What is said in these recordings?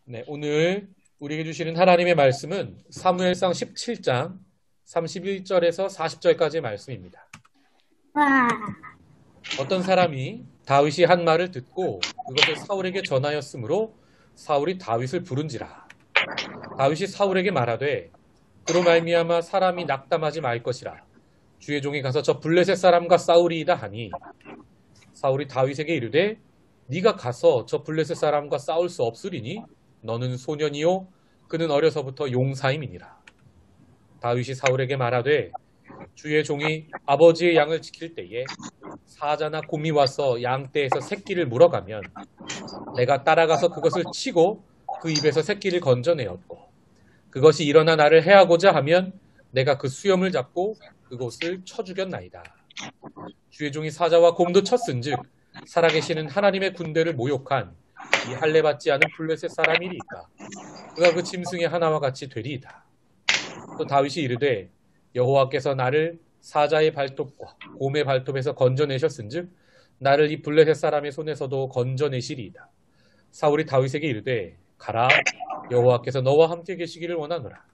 네, 오늘 우리에게 주시는 하나님의 말씀은 사무엘상 17장 31절에서 40절까지의 말씀입니다. 와, 어떤 사람이 다윗이 한 말을 듣고 그것을 사울에게 전하였으므로 사울이 다윗을 부른지라. 다윗이 사울에게 말하되 그로 말미암아 사람이 낙담하지 말 것이라. 주의 종이 가서 저 블레셋 사람과 싸우리이다 하니 사울이 다윗에게 이르되 네가 가서 저 블레셋 사람과 싸울 수 없으리니 너는 소년이요 그는 어려서부터 용사임이니라. 다윗이 사울에게 말하되 주의 종이 아버지의 양을 지킬 때에 사자나 곰이 와서 양떼에서 새끼를 물어가면 내가 따라가서 그것을 치고 그 입에서 새끼를 건져내었고 그것이 일어나 나를 해하고자 하면 내가 그 수염을 잡고 그것을 쳐 죽였나이다. 주의 종이 사자와 곰도 쳤은즉 살아계시는 하나님의 군대를 모욕한 이 할례 받지 않은 블레셋 사람이리이까 그가 그 짐승의 하나와 같이 되리이다. 또 다윗이 이르되 여호와께서 나를 사자의 발톱과 곰의 발톱에서 건져내셨은즉 나를 이 블레셋 사람의 손에서도 건져내시리이다. 사울이 다윗에게 이르되 가라 여호와께서 너와 함께 계시기를 원하노라.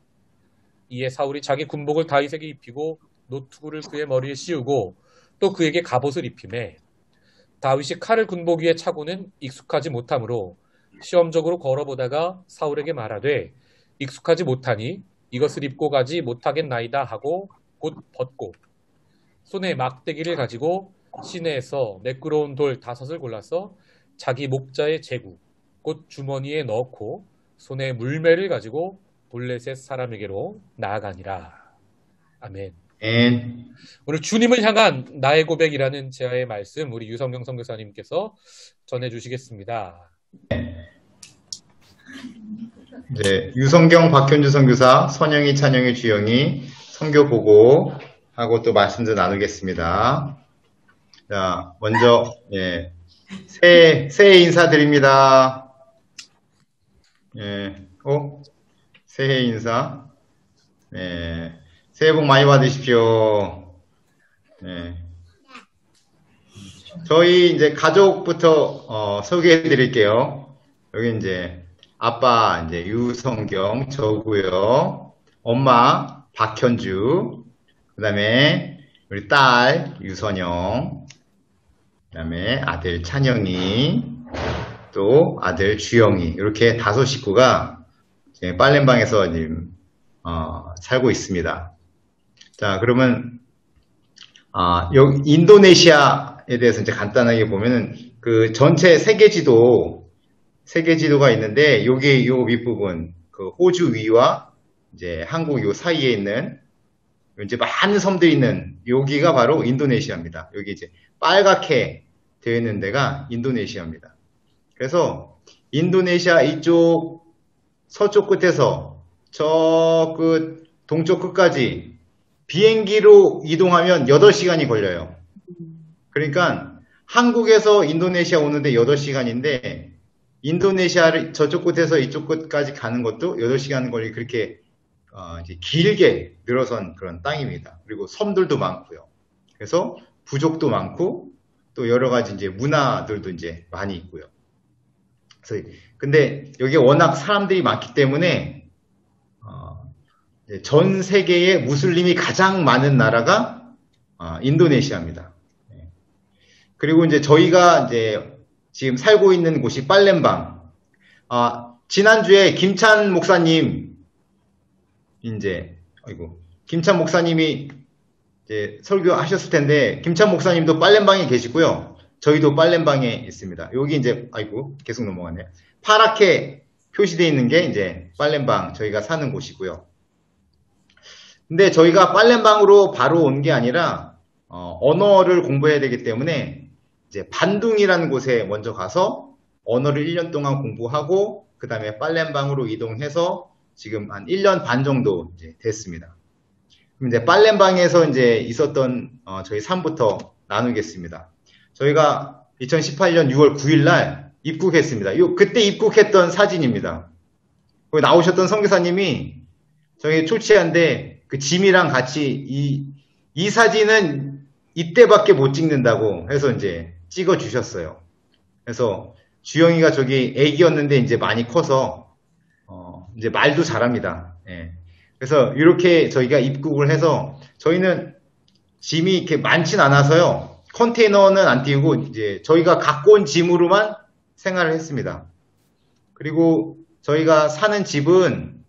이에 사울이 자기 군복을 다윗에게 입히고 노투구를 그의 머리에 씌우고 또 그에게 갑옷을 입히매 다윗이 칼을 군복 위에 차고는 익숙하지 못하므로 시험적으로 걸어보다가 사울에게 말하되 익숙하지 못하니 이것을 입고 가지 못하겠나이다 하고 곧 벗고 손에 막대기를 가지고 시내에서 매끄러운 돌 5을 골라서 자기 목자의 제구 곧 주머니에 넣고 손에 물매를 가지고 블레셋 사람에게로 나아가니라. 아멘. 오늘 주님을 향한 나의 고백이라는 제아의 말씀 우리 유성경 선교사님께서 전해주시겠습니다. 네, 유성경 박현주 선교사, 선영이, 찬영이, 주영이 선교 보고하고 또 말씀도 나누겠습니다. 자, 먼저 새해 인사드립니다. 새해 인사. 새해 복 많이 받으십시오. 저희 이제 가족부터 소개해 드릴게요. 여기 이제 아빠 이제 유성경 저고요. 엄마 박현주. 그다음에 우리 딸 유선영. 그다음에 아들 찬영이. 또 아들 주영이. 이렇게 5 식구가 빨렘방에서 지금 살고 있습니다. 자, 그러면 여기 인도네시아에 대해서 이제 간단하게 보면은 그 전체 세계 지도가 있는데 여기 요 밑부분 그 호주 위와 이제 한국 요 사이에 있는 이제 많은 섬들이 있는 여기가 바로 인도네시아입니다. 여기 이제 빨갛게 되어 있는 데가 인도네시아입니다. 그래서 인도네시아 이쪽 서쪽 끝에서 저 끝 동쪽 끝까지 비행기로 이동하면 8시간이 걸려요. 그러니까 한국에서 인도네시아 오는데 8시간인데 인도네시아를 저쪽 끝에서 이쪽 끝까지 가는 것도 8시간 걸리 그렇게 이제 길게 늘어선 그런 땅입니다. 그리고 섬들도 많고요. 그래서 부족도 많고 또 여러 가지 이제 문화들도 이제 많이 있고요. 그래서 근데 여기 워낙 사람들이 많기 때문에 전 세계에 무슬림이 가장 많은 나라가 인도네시아입니다. 그리고 이제 저희가 이제 지금 살고 있는 곳이 빨렘방. 지난주에 김찬 목사님 김찬 목사님이 이제 설교하셨을 텐데 김찬 목사님도 빨렘방에 계시고요. 저희도 빨렘방에 있습니다. 여기 이제 계속 넘어가네요. 파랗게 표시되어 있는 게 이제 빨렘방 저희가 사는 곳이고요. 근데 저희가 빨렘방으로 바로 온 게 아니라 언어를 공부해야 되기 때문에 이제 반둥이라는 곳에 먼저 가서 언어를 1년 동안 공부하고 그 다음에 빨렘방으로 이동해서 지금 한 1년 반 정도 이제 됐습니다. 그럼 이제 빨렘방에서 이제 있었던 저희 삶부터 나누겠습니다. 저희가 2018년 6월 9일 날 입국했습니다. 그때 입국했던 사진입니다. 거기 나오셨던 선교사님이 저희 초치한데 그 짐이랑 같이 이 사진은 이때밖에 못 찍는다고 해서 이제 찍어 주셨어요. 그래서 주영이가 저기 애기였는데 이제 많이 커서 이제 말도 잘합니다. 예. 그래서 이렇게 저희가 입국을 해서 저희는 짐이 이렇게 많진 않아서요. 컨테이너는 안 띄우고 이제 저희가 갖고 온 짐으로만 생활을 했습니다. 그리고 저희가 사는 집은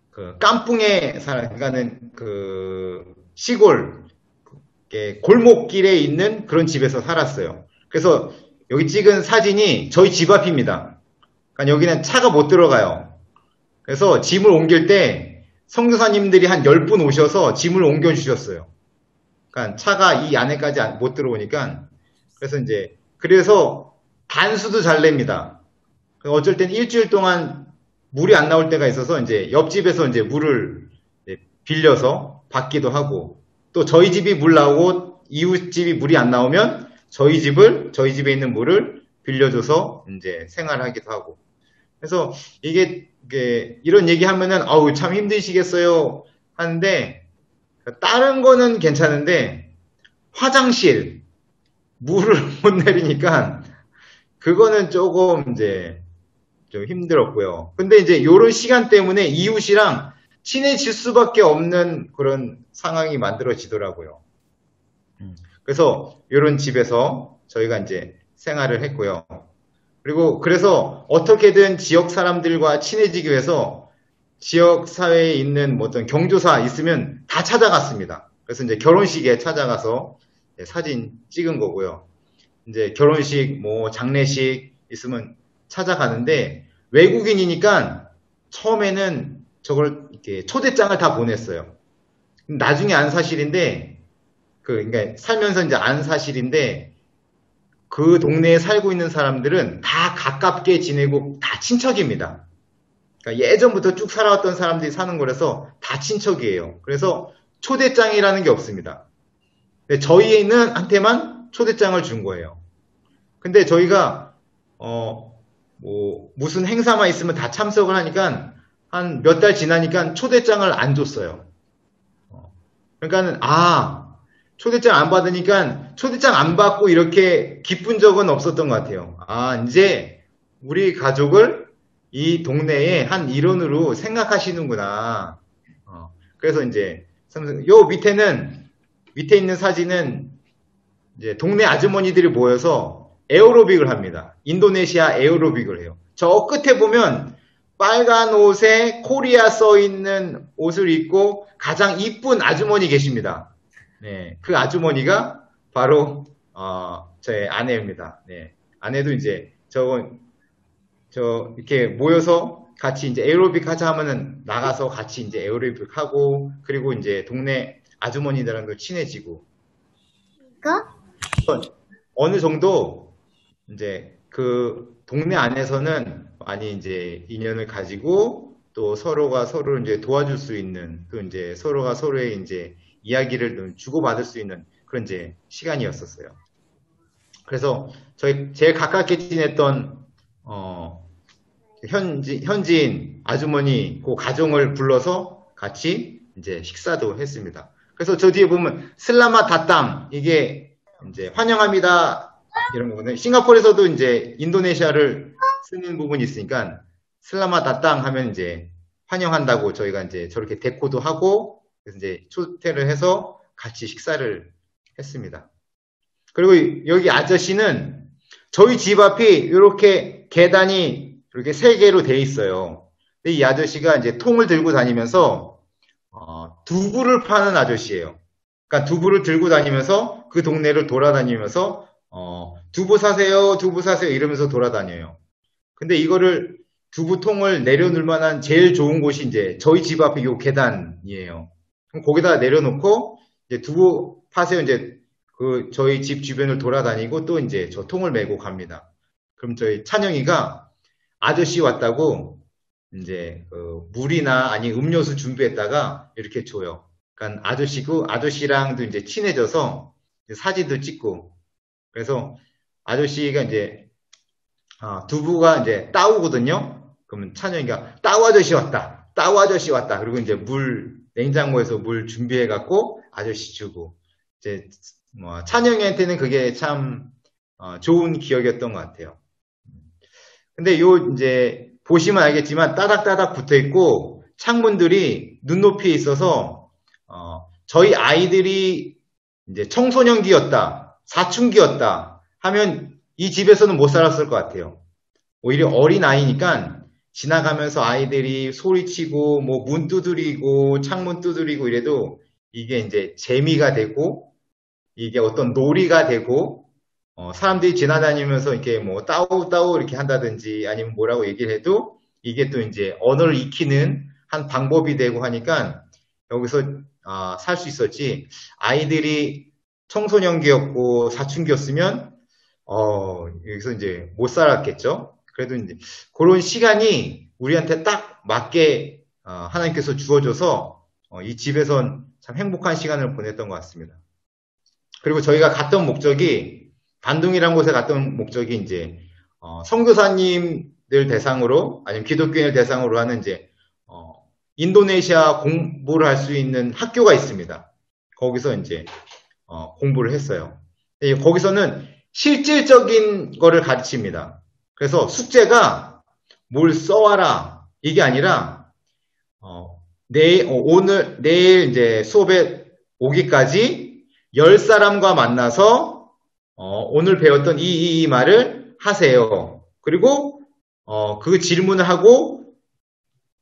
그 깐풍에 그러니까는 그 시골 골목길에 있는 그런 집에서 살았어요. 그래서 여기 찍은 사진이 저희 집 앞입니다. 그러니까 여기는 차가 못 들어가요. 그래서 짐을 옮길 때 선교사님들이 한 10분 오셔서 짐을 옮겨 주셨어요. 그러니까 차가 이 안에까지 못 들어오니까 그래서 단수도 잘 냅니다. 어쩔 땐 일주일 동안 물이 안 나올 때가 있어서 이제 옆집에서 이제 물을 빌려서 받기도 하고 또 저희 집이 물 나오고 이웃 집이 물이 안 나오면 저희 집에 있는 물을 빌려줘서 이제 생활하기도 하고. 그래서 이게 이런 얘기 하면은 아우 참 힘드시겠어요 하는데 다른 거는 괜찮은데 화장실 물을 못 내리니까 그거는 조금 이제 좀 힘들었고요. 근데 이제 요런 시간 때문에 이웃이랑 친해질 수밖에 없는 그런 상황이 만들어지더라고요. 그래서 요런 집에서 저희가 이제 생활을 했고요. 그리고 그래서 어떻게든 지역 사람들과 친해지기 위해서 지역 사회에 있는 뭐 어떤 경조사 있으면 다 찾아갔습니다. 그래서 이제 결혼식에 찾아가서 사진 찍은 거고요. 이제 결혼식, 뭐 장례식 있으면 찾아가는데 외국인이니까 처음에는 저걸 이렇게 초대장을 다 보냈어요. 나중에 안 사실인데 그러니까 살면서 이제 안 사실인데 그 동네에 살고 있는 사람들은 다 가깝게 지내고 다 친척입니다. 그러니까 예전부터 쭉 살아왔던 사람들이 사는 거라서 다 친척이에요. 그래서 초대장이라는 게 없습니다. 근데 저희는 한테만 초대장을 준 거예요. 근데 저희가 뭐 무슨 행사만 있으면 다 참석을 하니까 한 몇 달 지나니까 초대장을 안 줬어요. 그러니까는 초대장 안 받으니까 초대장 안 받고 이렇게 기쁜 적은 없었던 것 같아요. 이제 우리 가족을 이 동네의 한 일원으로 생각하시는구나. 그래서 이제 요 밑에 있는 사진은 이제 동네 아주머니들이 모여서 에어로빅을 합니다. 인도네시아 에어로빅을 해요. 저 끝에 보면 빨간 옷에 코리아 써 있는 옷을 입고 가장 이쁜 아주머니 계십니다. 네, 그 아주머니가 바로 저의 아내입니다. 네, 아내도 이제 이렇게 모여서 같이 이제 에어로빅 하자 하면은 나가서 같이 이제 에어로빅 하고 그리고 이제 동네 아주머니들랑도 친해지고. 어느 정도 이제 그 동네 안에서는 많이 이제 인연을 가지고 또 서로가 서로를 이제 도와줄 수 있는 또 이제 서로가 서로의 이제 이야기를 주고받을 수 있는 그런 이제 시간이었었어요. 그래서 제일 가깝게 지냈던 현지인 아주머니 그 가정을 불러서 같이 이제 식사도 했습니다. 그래서 저 뒤에 보면 슬라마 다땀 이게 이제 환영합니다 이런 거거든요. 싱가포르에서도 이제 인도네시아를 쓰는 부분이 있으니까 슬라마 다땅 하면 이제 환영한다고 저희가 이제 저렇게 데코도 하고 그래서 이제 초대를 해서 같이 식사를 했습니다. 그리고 여기 아저씨는 저희 집 앞이 이렇게 계단이 이렇게 3개로 돼 있어요. 근데 이 아저씨가 이제 통을 들고 다니면서 두부를 파는 아저씨예요. 그러니까 두부를 들고 다니면서 그 동네를 돌아다니면서 두부 사세요, 두부 사세요 이러면서 돌아다녀요. 근데 이거를 두부통을 내려놓을 만한 제일 좋은 곳이 이제 저희 집 앞에 요 계단이에요. 그럼 거기다 내려놓고 이제 두부 파세요 이제 저희 집 주변을 돌아다니고 또 이제 저 통을 메고 갑니다. 그럼 저희 찬영이가 아저씨 왔다고 이제 물이나 아니 음료수 준비했다가 이렇게 줘요. 그러니까 아저씨랑도 이제 친해져서 사진도 찍고 그래서 아저씨가 이제 두부가 이제 따오거든요. 그러면 찬영이가 따오 아저씨 왔다. 따오 아저씨 왔다. 그리고 이제 냉장고에서 물 준비해 갖고 아저씨 주고 이제 찬영이한테는 그게 참 좋은 기억이었던 것 같아요. 근데 이제 보시면 알겠지만 따닥따닥 붙어 있고 창문들이 눈높이에 있어서 저희 아이들이 이제 청소년기였다, 사춘기였다 하면 이 집에서는 못 살았을 것 같아요. 오히려 어린 아이니까 지나가면서 아이들이 소리치고 뭐 문 두드리고 창문 두드리고 이래도 이게 이제 재미가 되고 이게 어떤 놀이가 되고 사람들이 지나다니면서 이렇게 뭐 따오따오 이렇게 한다든지 아니면 뭐라고 얘기를 해도 이게 또 이제 언어를 익히는 한 방법이 되고 하니까 여기서 살 수 있었지. 아이들이 청소년기였고 사춘기였으면 여기서 이제 못 살았겠죠. 그래도 이제 그런 시간이 우리한테 딱 맞게 하나님께서 주어줘서 이 집에선 참 행복한 시간을 보냈던 것 같습니다. 그리고 저희가 갔던 목적이 단둥이라는 곳에 갔던 목적이 이제 선교사님들 대상으로 아니면 기독교인을 대상으로 하는 이제 인도네시아 공부를 할 수 있는 학교가 있습니다. 거기서 이제 공부를 했어요. 거기서는 실질적인 거를 가르칩니다. 그래서 숙제가 뭘 써와라 이게 아니라 내일 이제 수업에 오기까지 10사람과 만나서 오늘 배웠던 이 말을 하세요. 그리고 그 질문을 하고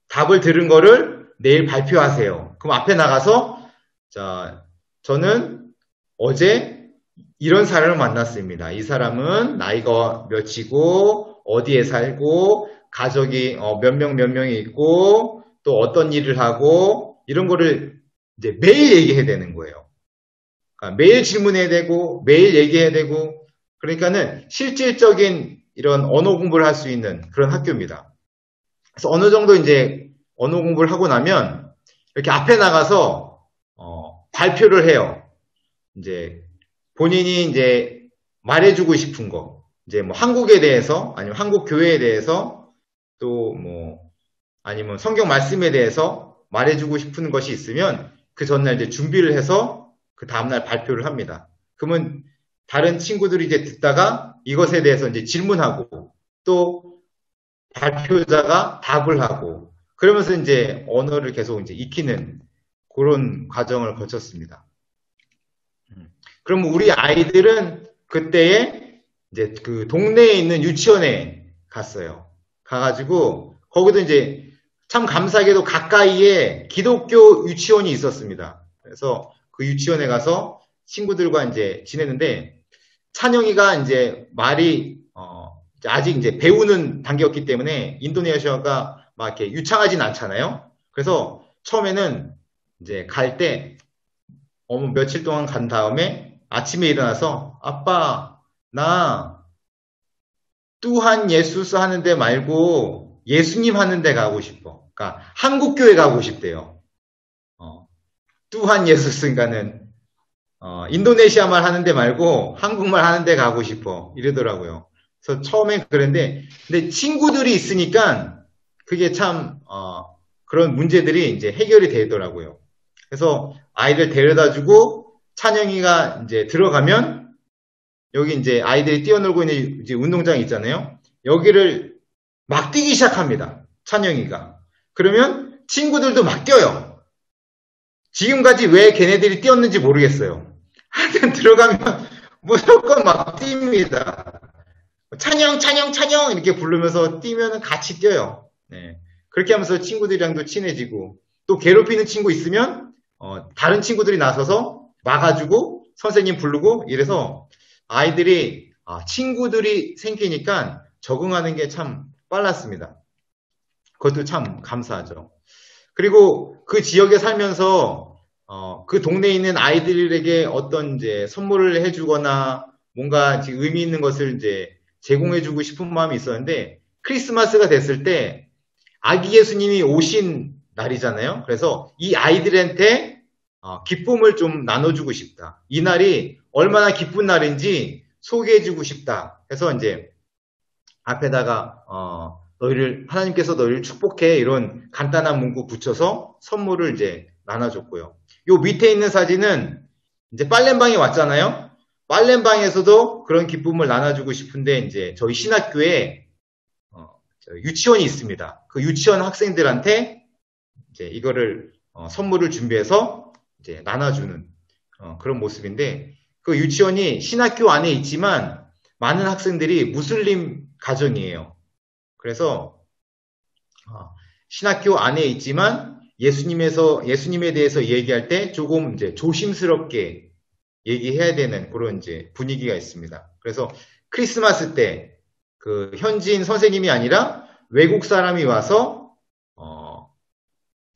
답을 들은 거를 내일 발표하세요. 그럼 앞에 나가서 자, 저는 어제 이런 사람을 만났습니다. 이 사람은 나이가 몇이고 어디에 살고 가족이 몇 명이 있고 또 어떤 일을 하고 이런 거를 이제 매일 얘기해야 되는 거예요. 그러니까 매일 질문해야 되고 매일 얘기해야 되고 그러니까는 실질적인 이런 언어 공부를 할 수 있는 그런 학교입니다. 그래서 어느 정도 이제 언어 공부를 하고 나면 이렇게 앞에 나가서 발표를 해요. 이제 본인이 이제 말해주고 싶은 거, 이제 뭐 한국에 대해서 아니면 한국 교회에 대해서 또 뭐 아니면 성경 말씀에 대해서 말해주고 싶은 것이 있으면 그 전날 이제 준비를 해서 그 다음날 발표를 합니다. 그러면 다른 친구들이 이제 듣다가 이것에 대해서 이제 질문하고 또 발표자가 답을 하고 그러면서 이제 언어를 계속 이제 익히는 그런 과정을 거쳤습니다. 그럼 우리 아이들은 그때에 이제 그 동네에 있는 유치원에 갔어요. 가가지고 거기도 이제 참 감사하게도 가까이에 기독교 유치원이 있었습니다. 그래서 그 유치원에 가서 친구들과 이제 지냈는데 찬영이가 이제 말이 아직 이제 배우는 단계였기 때문에 인도네시아가 막 이렇게 유창하진 않잖아요. 그래서 처음에는 이제 갈 때 며칠 동안 간 다음에 아침에 일어나서 아빠 나 뚜한 예수스 하는데 말고 예수님 하는데 가고 싶어. 그러니까 한국교회 가고 싶대요. 뚜한 예수스인가는 인도네시아 말 하는데 말고 한국말 하는데 가고 싶어 이러더라고요. 그래서 처음엔 그랬는데 근데 친구들이 있으니까 그게 참 그런 문제들이 이제 해결이 되더라고요. 그래서 아이들 데려다주고 찬영이가 이제 들어가면 여기 이제 아이들이 뛰어놀고 있는 이제 운동장이 있잖아요. 여기를 막 뛰기 시작합니다. 찬영이가. 그러면 친구들도 막 뛰어요. 지금까지 왜 걔네들이 뛰었는지 모르겠어요. 하여튼 들어가면 무조건 막 뜁니다. 찬영, 찬영, 찬영 이렇게 부르면서 뛰면 같이 뛰어요. 네. 그렇게 하면서 친구들이랑도 친해지고 또 괴롭히는 친구 있으면 다른 친구들이 나서서 막아주고 선생님 부르고 이래서 아이들이 친구들이 생기니까 적응하는 게 참 빨랐습니다. 그것도 참 감사하죠. 그리고 그 지역에 살면서 그 동네에 있는 아이들에게 어떤 이제 선물을 해주거나 뭔가 의미 있는 것을 이제 제공해주고 싶은 마음이 있었는데 크리스마스가 됐을 때 아기 예수님이 오신 날이잖아요. 그래서 이 아이들한테 기쁨을 좀 나눠주고 싶다. 이 날이 얼마나 기쁜 날인지 소개해주고 싶다. 해서 이제 앞에다가 하나님께서 너희를 축복해 이런 간단한 문구 붙여서 선물을 이제 나눠줬고요. 요 밑에 있는 사진은 이제 빨래방에 왔잖아요. 빨래방에서도 그런 기쁨을 나눠주고 싶은데 이제 저희 신학교에 유치원이 있습니다. 그 유치원 학생들한테 이제 이거를 선물을 준비해서 이제 나눠주는 그런 모습인데, 그 유치원이 신학교 안에 있지만 많은 학생들이 무슬림 가정이에요. 그래서 신학교 안에 있지만 예수님에 대해서 얘기할 때 조금 이제 조심스럽게 얘기해야 되는 그런 이제 분위기가 있습니다. 그래서 크리스마스 때 그 현지인 선생님이 아니라 외국 사람이 와서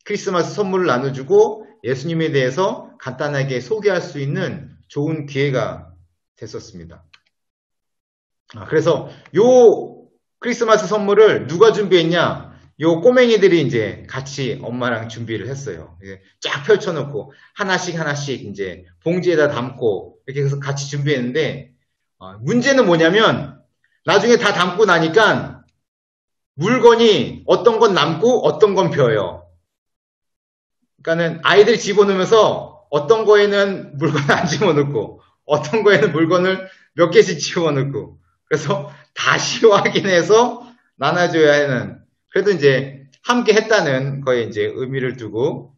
크리스마스 선물을 나눠주고 예수님에 대해서 간단하게 소개할 수 있는 좋은 기회가 됐었습니다. 그래서 요 크리스마스 선물을 누가 준비했냐? 요 꼬맹이들이 이제 같이 엄마랑 준비를 했어요. 쫙 펼쳐놓고 하나씩 이제 봉지에다 담고 이렇게 해서 같이 준비했는데, 문제는 뭐냐면 나중에 다 담고 나니까 물건이 어떤 건 남고 어떤 건 벼요. 그러니까는 아이들 집어넣으면서 어떤 거에는 물건 안 집어넣고 어떤 거에는 물건을 몇 개씩 집어넣고, 그래서 다시 확인해서 나눠줘야 하는, 그래도 이제 함께 했다는 거에 이제 의미를 두고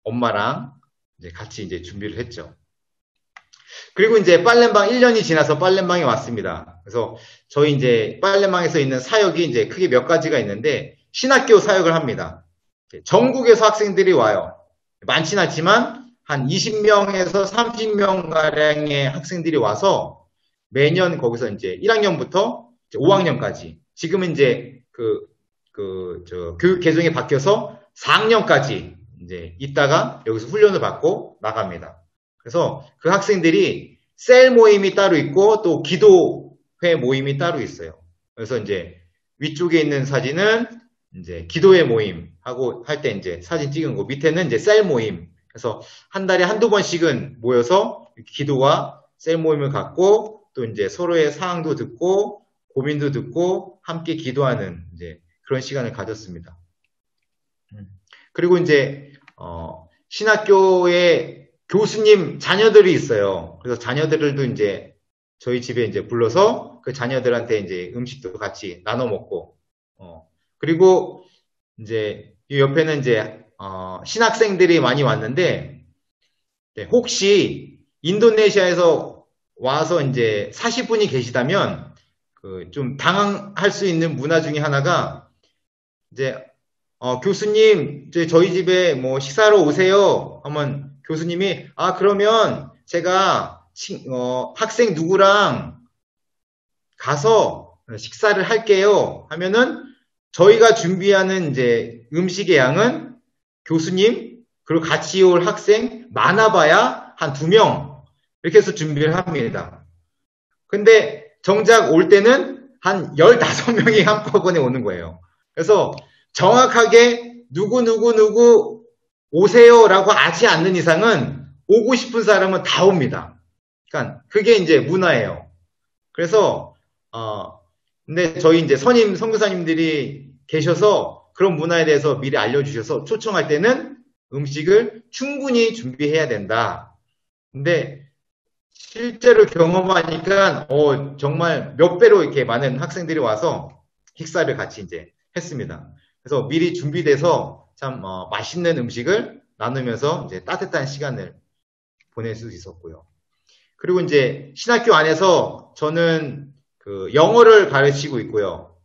엄마랑 이제 같이 이제 준비를 했죠. 그리고 이제 빨래방 1년이 지나서 빨래방에 왔습니다. 그래서 저희 이제 빨래방에서 있는 사역이 이제 크게 몇 가지가 있는데, 신학교 사역을 합니다. 전국에서 학생들이 와요. 많진 않지만 한 20명에서 30명 가량의 학생들이 와서 매년 거기서 이제 1학년부터 5학년까지, 지금은 이제 교육 개정이 바뀌어서 4학년까지 이제 있다가 여기서 훈련을 받고 나갑니다. 그래서 그 학생들이 셀 모임이 따로 있고 또 기도회 모임이 따로 있어요. 그래서 이제 위쪽에 있는 사진은 이제 기도회 모임 하고 할 때 이제 사진 찍은 거, 밑에는 이제 셀 모임. 그래서 한 달에 한두 번씩은 모여서 기도와 셀 모임을 갖고 또 이제 서로의 사항도 듣고 고민도 듣고 함께 기도하는 이제 그런 시간을 가졌습니다. 그리고 이제 신학교에 교수님 자녀들이 있어요. 그래서 자녀들도 이제 저희 집에 이제 불러서 그 자녀들한테 이제 음식도 같이 나눠 먹고, 그리고 이제 이 옆에는 이제 신학생들이 많이 왔는데, 네, 혹시 인도네시아에서 와서 이제 40분이 계시다면 좀 당황할 수 있는 문화 중에 하나가 이제 교수님 저희 집에 뭐 식사하러 오세요 하면 교수님이 그러면 제가 학생 누구랑 가서 식사를 할게요 하면은, 저희가 준비하는 이제 음식의 양은 교수님 그리고 같이 올 학생 많아봐야 한 2명 이렇게 해서 준비를 합니다. 근데 정작 올 때는 한 15명이 한꺼번에 오는 거예요. 그래서 정확하게 누구 오세요라고 하지 않는 이상은 오고 싶은 사람은 다 옵니다. 그러니까 그게 이제 문화예요. 그래서 근데 저희 이제 선교사님들이 계셔서 그런 문화에 대해서 미리 알려주셔서 초청할 때는 음식을 충분히 준비해야 된다. 근데 실제로 경험하니까 정말 몇 배로 이렇게 많은 학생들이 와서 식사를 같이 이제 했습니다. 그래서 미리 준비돼서 참 맛있는 음식을 나누면서 이제 따뜻한 시간을 보낼 수 있었고요. 그리고 이제 신학교 안에서 저는 영어를 가르치고 있고요.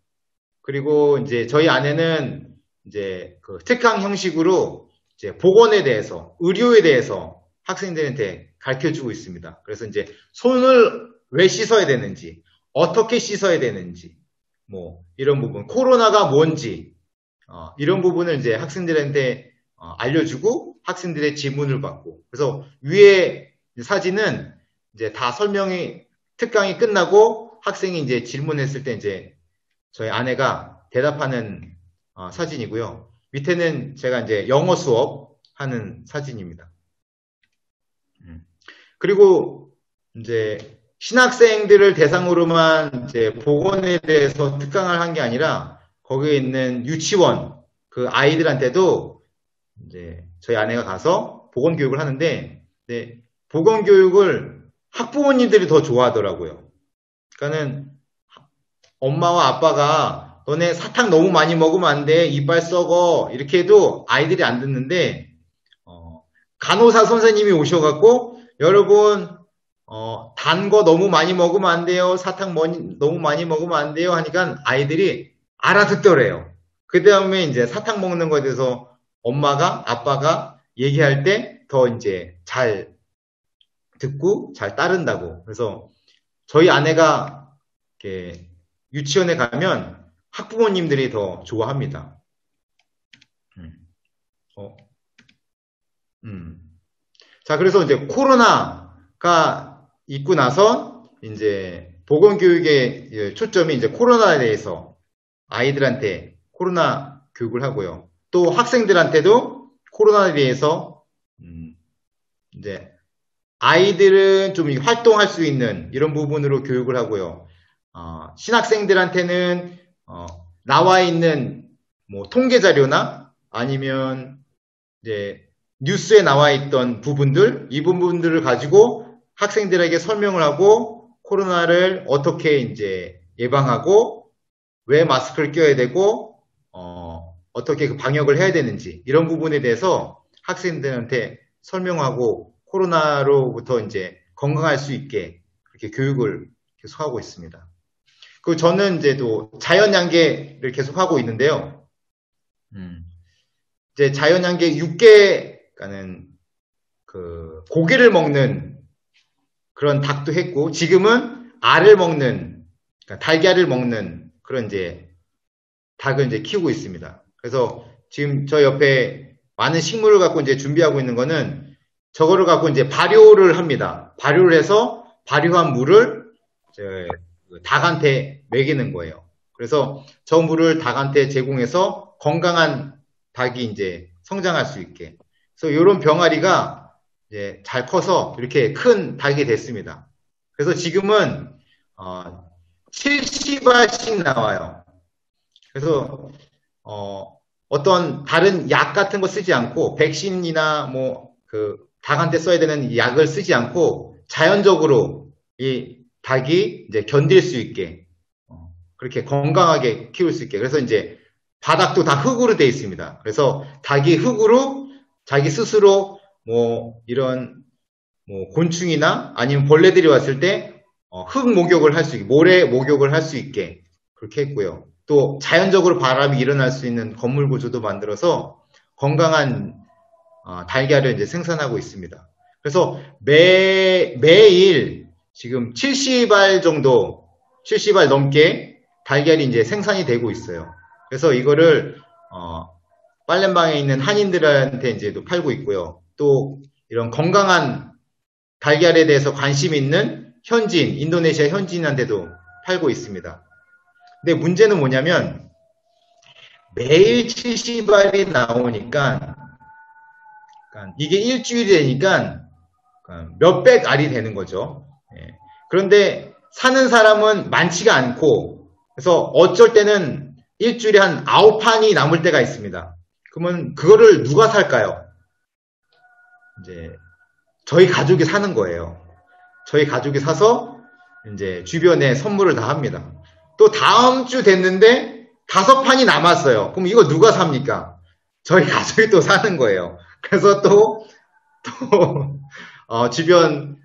그리고 이제 저희 안에는 이제 특강 형식으로 이제 보건에 대해서, 의료에 대해서 학생들한테 가르쳐 주고 있습니다. 그래서 이제 손을 왜 씻어야 되는지, 어떻게 씻어야 되는지, 뭐 이런 부분, 코로나가 뭔지 이런 부분을 이제 학생들한테 알려주고 학생들의 질문을 받고, 그래서 위에 사진은 이제 다 특강이 끝나고 학생이 이제 질문했을 때 이제 저희 아내가 대답하는 사진이고요. 밑에는 제가 이제 영어 수업 하는 사진입니다. 그리고 이제 신학생들을 대상으로만 이제 보건에 대해서 특강을 한 게 아니라 거기에 있는 유치원 그 아이들한테도 이제 저희 아내가 가서 보건 교육을 하는데, 네, 보건 교육을 학부모님들이 더 좋아하더라고요. 그러니까는 엄마와 아빠가 너네 사탕 너무 많이 먹으면 안 돼. 이빨 썩어. 이렇게 해도 아이들이 안 듣는데, 간호사 선생님이 오셔갖고, 여러분, 단 거 너무 많이 먹으면 안 돼요. 사탕 너무 많이 먹으면 안 돼요. 하니까 아이들이 알아듣더래요. 그 다음에 이제 사탕 먹는 거에 대해서 엄마가, 아빠가 얘기할 때 더 이제 잘 듣고 잘 따른다고. 그래서 저희 아내가 이렇게 유치원에 가면 학부모님들이 더 좋아합니다. 어, 자, 그래서 이제 코로나가 있고 나서 이제 보건교육의 초점이 이제 코로나에 대해서 아이들한테 코로나 교육을 하고요. 또 학생들한테도 코로나에 대해서 이제 아이들은 좀 활동할 수 있는 이런 부분으로 교육을 하고요. 신학생들한테는 나와 있는 뭐 통계 자료나 아니면 이제 뉴스에 나와 있던 부분들, 이 부분들을 가지고 학생들에게 설명을 하고 코로나를 어떻게 이제 예방하고 왜 마스크를 껴야 되고 어떻게 그 방역을 해야 되는지 이런 부분에 대해서 학생들한테 설명하고 코로나로부터 이제 건강할 수 있게 그렇게 교육을 계속하고 있습니다. 그리고 저는 이제 또 자연양계를 계속하고 있는데요. 이제 자연양계 육계가는 그 고기를 먹는 그런 닭도 했고 지금은 알을 먹는 그러니까 달걀을 먹는 그런 이제 닭을 이제 키우고 있습니다. 그래서 지금 저 옆에 많은 식물을 갖고 이제 준비하고 있는 거는 저거를 갖고 이제 발효를 합니다. 발효를 해서 발효한 물을 이제 닭한테 먹이는 거예요. 그래서 저 물을 닭한테 제공해서 건강한 닭이 이제 성장할 수 있게. 그래서 이런 병아리가 이제 잘 커서 이렇게 큰 닭이 됐습니다. 그래서 지금은 70알씩 나와요. 그래서 어떤 다른 약 같은 거 쓰지 않고 백신이나 뭐 그 닭한테 써야 되는 약을 쓰지 않고 자연적으로 이 닭이 이제 견딜 수 있게 그렇게 건강하게 키울 수 있게. 그래서 이제 바닥도 다 흙으로 되어 있습니다. 그래서 닭이 흙으로 자기 스스로 뭐 이런 뭐 곤충이나 아니면 벌레들이 왔을 때 흙 목욕을 할 수 있게, 모래 목욕을 할 수 있게 그렇게 했고요. 또 자연적으로 바람이 일어날 수 있는 건물 구조도 만들어서 건강한 달걀을 이제 생산하고 있습니다. 그래서 매일 지금 70알 정도, 70알 넘게 달걀이 이제 생산이 되고 있어요. 그래서 이거를 팔렘방에 있는 한인들한테 이제도 팔고 있고요. 또 이런 건강한 달걀에 대해서 관심 있는 현지인, 인도네시아 현지인한테도 팔고 있습니다. 근데 문제는 뭐냐면 매일 70알이 나오니까 이게 일주일이 되니까 몇백 알이 되는 거죠. 그런데 사는 사람은 많지가 않고 그래서 어쩔 때는 일주일에 한 9판이 남을 때가 있습니다. 그러면 그거를 누가 살까요? 이제 저희 가족이 사는 거예요. 저희 가족이 사서 이제 주변에 선물을 다 합니다. 또 다음 주 됐는데 5판이 남았어요. 그럼 이거 누가 삽니까? 저희 가족이 또 사는 거예요. 그래서 또 주변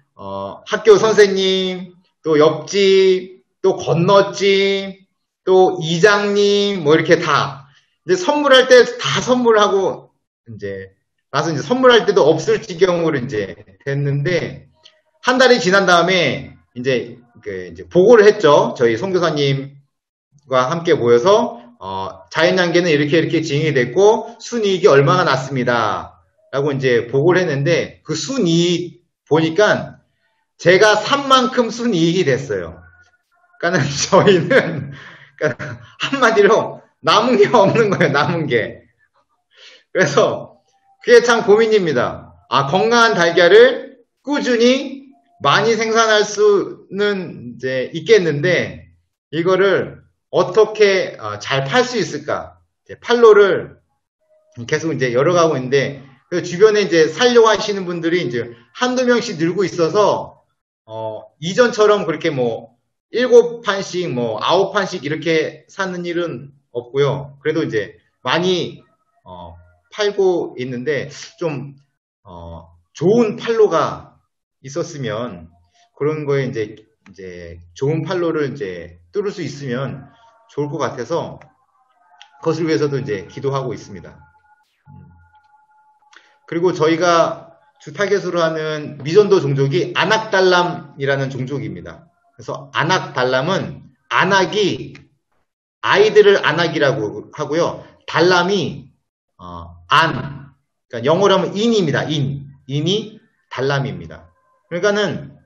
학교 선생님, 또 옆집, 또 건너집, 또 이장님 뭐 이렇게 다 이제 선물할 때 다 선물하고 이제 나서 이제 선물할 때도 없을 지경으로 이제 됐는데 한 달이 지난 다음에 이제 보고를 했죠. 저희 선교사님과 함께 모여서 자연양계는 이렇게 진행이 됐고 순이익이 얼마나 났습니다. 라고 이제 보고를 했는데 그 순이익 보니까 제가 산 만큼 순이익이 됐어요. 그러니까 저희는 그러니까 한마디로 남은 게 없는 거예요. 남은 게. 그래서 그게 참 고민입니다. 건강한 달걀을 꾸준히 많이 생산할 수는 이제 있겠는데 이거를 어떻게 잘 팔 수 있을까? 판로를 계속 이제 열어가고 있는데 주변에 이제 살려고 하시는 분들이 이제 한두 명씩 늘고 있어서 이전처럼 그렇게 뭐 7판씩, 뭐, 9판씩 이렇게 사는 일은 없고요. 그래도 이제 많이, 팔고 있는데, 좀, 좋은 팔로가 있었으면, 그런 거에 이제 좋은 팔로를 이제 뚫을 수 있으면 좋을 것 같아서, 그것을 위해서도 이제 기도하고 있습니다. 그리고 저희가 주 타겟으로 하는 미전도 종족이 아낙달람이라는 종족입니다. 그래서 아낙달람은 아낙이 아이들을 아낙이라고 하고요. 달람이 그러니까 영어로 하면 인입니다. 인이 달람입니다. 그러니까는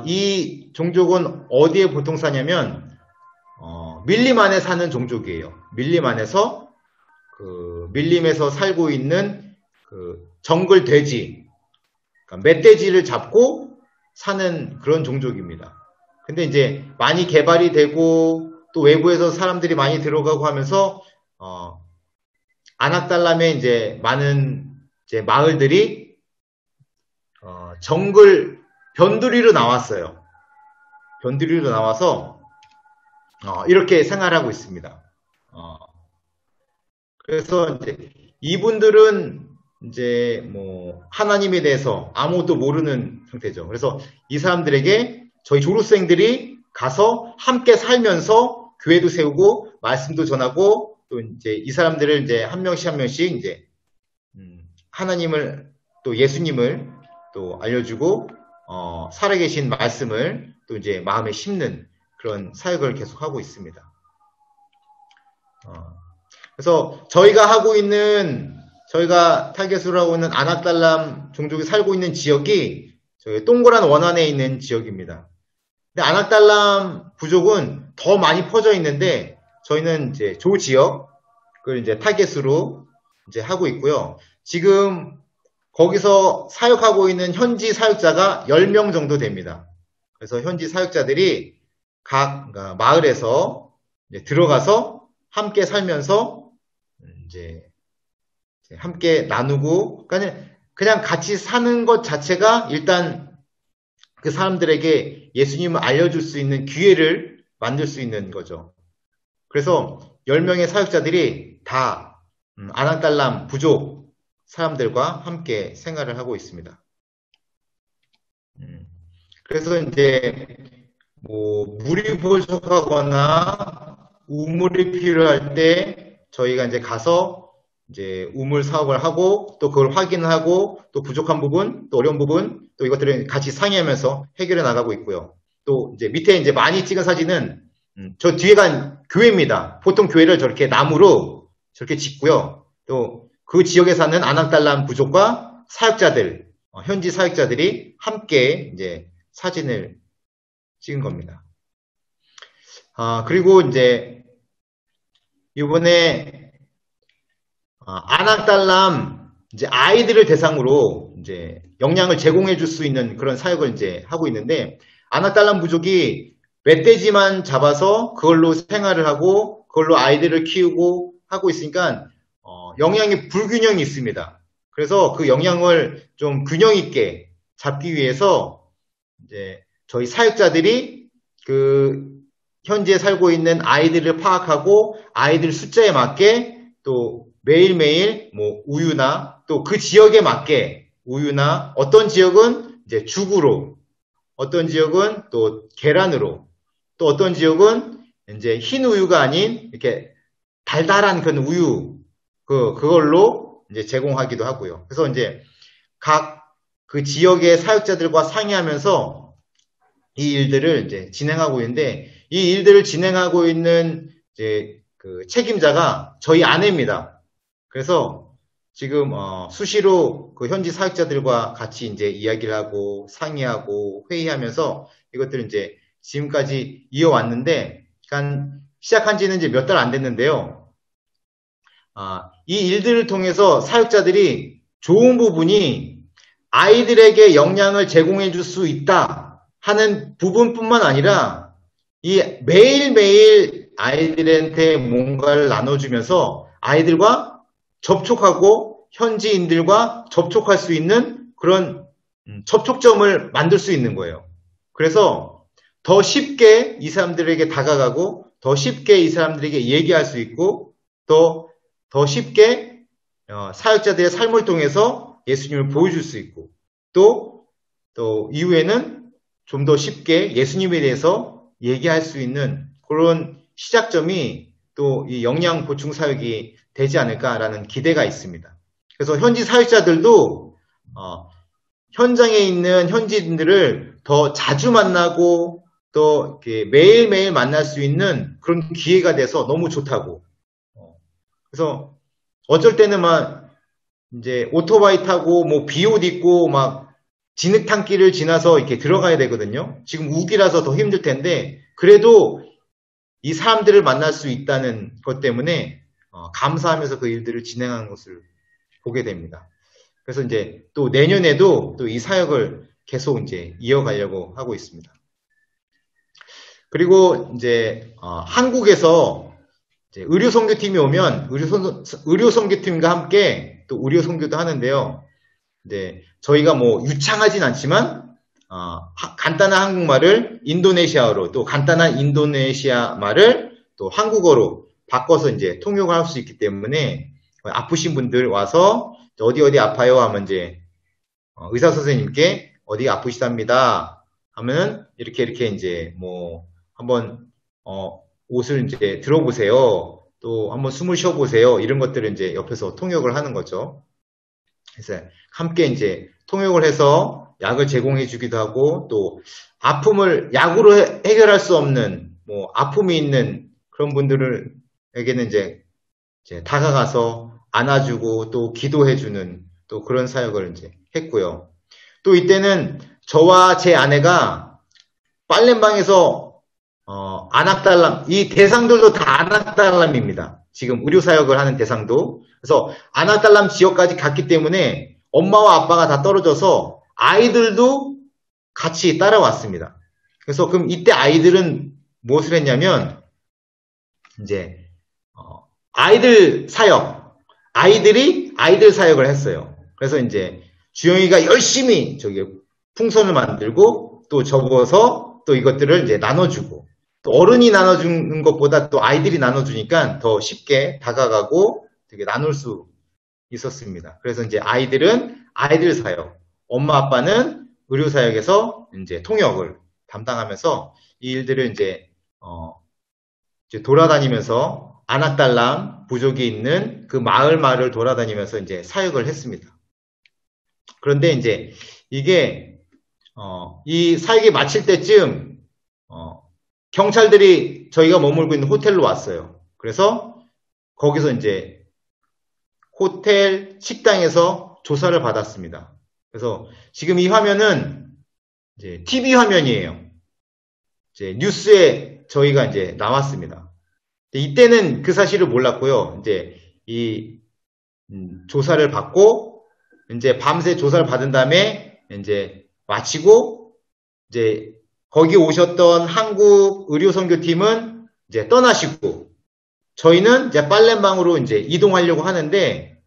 이 종족은 어디에 보통 사냐면 밀림 안에 사는 종족이에요. 밀림 안에서 밀림에서 살고 있는 정글 돼지, 그러니까 멧돼지를 잡고 사는 그런 종족입니다. 근데 이제 많이 개발이 되고 또 외부에서 사람들이 많이 들어가고 하면서 아낙달람의 이제 많은 이제 마을들이 정글 변두리로 나왔어요. 변두리로 나와서 이렇게 생활하고 있습니다. 그래서 이제 이분들은 이제 뭐 하나님에 대해서 아무것도 모르는 상태죠. 그래서 이 사람들에게 저희 졸업생들이 가서 함께 살면서 교회도 세우고 말씀도 전하고 또 이제 이 사람들을 이제 한 명씩 이제 하나님을 또 예수님을 또 알려주고 살아계신 말씀을 또 이제 마음에 심는 그런 사역을 계속하고 있습니다. 그래서 저희가 타겟으로 하고 있는 아낙달람 종족이 살고 있는 지역이 저희 동그란 원안에 있는 지역입니다. 근데 아낙달람 부족은 더 많이 퍼져 있는데 저희는 이제 조 지역을 이제 타겟으로 이제 하고 있고요. 지금 거기서 사역하고 있는 현지 사역자가 10명 정도 됩니다. 그래서 현지 사역자들이 각 마을에서 이제 들어가서 함께 살면서 이제 함께 나누고, 그냥 같이 사는 것 자체가 일단 그 사람들에게 예수님을 알려줄 수 있는 기회를 만들 수 있는 거죠. 그래서 10명의 사역자들이 다 아낙달람 부족 사람들과 함께 생활을 하고 있습니다. 그래서 이제 뭐 물이 부족하거나 우물이 필요할 때 저희가 이제 가서 이제 우물 사업을 하고 또 그걸 확인하고 또 부족한 부분, 또 어려운 부분, 또 이것들을 같이 상의하면서 해결해 나가고 있고요. 또 이제 밑에 이제 많이 찍은 사진은 저 뒤에가 교회입니다. 보통 교회를 저렇게 나무로 저렇게 짓고요. 또 그 지역에 사는 아낙달람 부족과 사역자들, 현지 사역자들이 함께 이제 사진을 찍은 겁니다. 그리고 이제 이번에 아낙달람 이제 아이들을 대상으로 이제 영양을 제공해 줄 수 있는 그런 사역을 이제 하고 있는데, 아낙달람 부족이 멧돼지만 잡아서 그걸로 생활을 하고 그걸로 아이들을 키우고 하고 있으니까 영양의 불균형이 있습니다. 그래서 그 영양을 좀 균형 있게 잡기 위해서 이제 저희 사역자들이 그 현지에 살고 있는 아이들을 파악하고 아이들 숫자에 맞게 또 매일매일 뭐 우유나 또 그 지역에 맞게 우유나 어떤 지역은 이제 죽으로, 어떤 지역은 또 계란으로, 또 어떤 지역은 이제 흰 우유가 아닌 이렇게 달달한 그런 우유, 그걸로 이제 제공하기도 하고요. 그래서 이제 각 그 지역의 사역자들과 상의하면서 이 일들을 이제 진행하고 있는데, 이 일들을 진행하고 있는 이제 그 책임자가 저희 아내입니다. 그래서 지금 수시로 그 현지 사역자들과 같이 이제 이야기를 하고 상의하고 회의하면서 이것들을 이제 지금까지 이어왔는데, 시작한 지는 이제 몇 달 안 됐는데요. 이 일들을 통해서 사역자들이 좋은 부분이 아이들에게 영양을 제공해 줄 수 있다 하는 부분뿐만 아니라 이 매일매일 아이들한테 뭔가를 나눠주면서 아이들과 접촉하고 현지인들과 접촉할 수 있는 그런 접촉점을 만들 수 있는 거예요. 그래서 더 쉽게 이 사람들에게 다가가고 더 쉽게 이 사람들에게 얘기할 수 있고 또 더 쉽게 사역자들의 삶을 통해서 예수님을 보여줄 수 있고 또 이후에는 좀 더 쉽게 예수님에 대해서 얘기할 수 있는 그런 시작점이 또 이 영양 보충 사역이 되지 않을까라는 기대가 있습니다. 그래서 현지 사역자들도 현장에 있는 현지인들을 더 자주 만나고 또 매일매일 만날 수 있는 그런 기회가 돼서 너무 좋다고. 그래서 어쩔 때는 막 이제 오토바이 타고 뭐 비옷 입고 막 진흙탕길을 지나서 이렇게 들어가야 되거든요. 지금 우기라서 더 힘들 텐데 그래도 이 사람들을 만날 수 있다는 것 때문에 감사하면서 그 일들을 진행하는 것을 보게 됩니다. 그래서 이제 또 내년에도 또 이 사역을 계속 이제 이어가려고 하고 있습니다. 그리고 이제 한국에서 이제 의료 선교팀이 오면 의료 선교팀과 함께 또 의료 선교도 하는데요. 이제 저희가 뭐 유창하진 않지만 간단한 한국말을 인도네시아어로 또 간단한 인도네시아 말을 또 한국어로 바꿔서 이제 통역을 할 수 있기 때문에 아프신 분들 와서 어디 아파요 하면 이제 의사 선생님께 어디 아프시답니다 하면 이렇게 이제 뭐 한번 옷을 이제 들어보세요. 또 한번 숨을 쉬어보세요. 이런 것들을 이제 옆에서 통역을 하는 거죠. 그래서 함께 이제 통역을 해서 약을 제공해 주기도 하고 또 아픔을 약으로 해결할 수 없는 뭐 아픔이 있는 그런 분들에게는 이제 다가가서 안아주고 또 기도해주는 또 그런 사역을 이제 했고요. 또 이때는 저와 제 아내가 빨래방에서 안악달람, 이 대상들도 다 안악달람입니다. 지금 의료사역을 하는 대상도. 그래서 안악달람 지역까지 갔기 때문에 엄마와 아빠가 다 떨어져서 아이들도 같이 따라왔습니다. 그래서 그럼 이때 아이들은 무엇을 했냐면, 이제, 아이들 사역, 아이들이 아이들 사역을 했어요. 그래서 이제 주영이가 열심히 풍선을 만들고 또 접어서 또 이것들을 이제 나눠주고 또 어른이 나눠주는 것보다 또 아이들이 나눠주니까 더 쉽게 다가가고 되게 나눌 수 있었습니다. 그래서 이제 아이들은 아이들 사역, 엄마 아빠는 의료 사역에서 이제 통역을 담당하면서 이 일들을 이제 돌아다니면서 안악달람 부족이 있는 그 마을을 돌아다니면서 이제 사역을 했습니다. 그런데 이제 이게 이 사역이 마칠 때쯤 경찰들이 저희가 머물고 있는 호텔로 왔어요. 그래서 거기서 이제 호텔 식당에서 조사를 받았습니다. 그래서 지금 이 화면은 이제 TV 화면이에요. 이제 뉴스에 저희가 이제 나왔습니다. 이때는 그 사실을 몰랐고요. 이제 이 조사를 받고 이제 밤새 조사를 받은 다음에 이제 마치고 이제 거기 오셨던 한국 의료선교팀은 이제 떠나시고 저희는 이제 빨래방으로 이제 이동하려고 하는데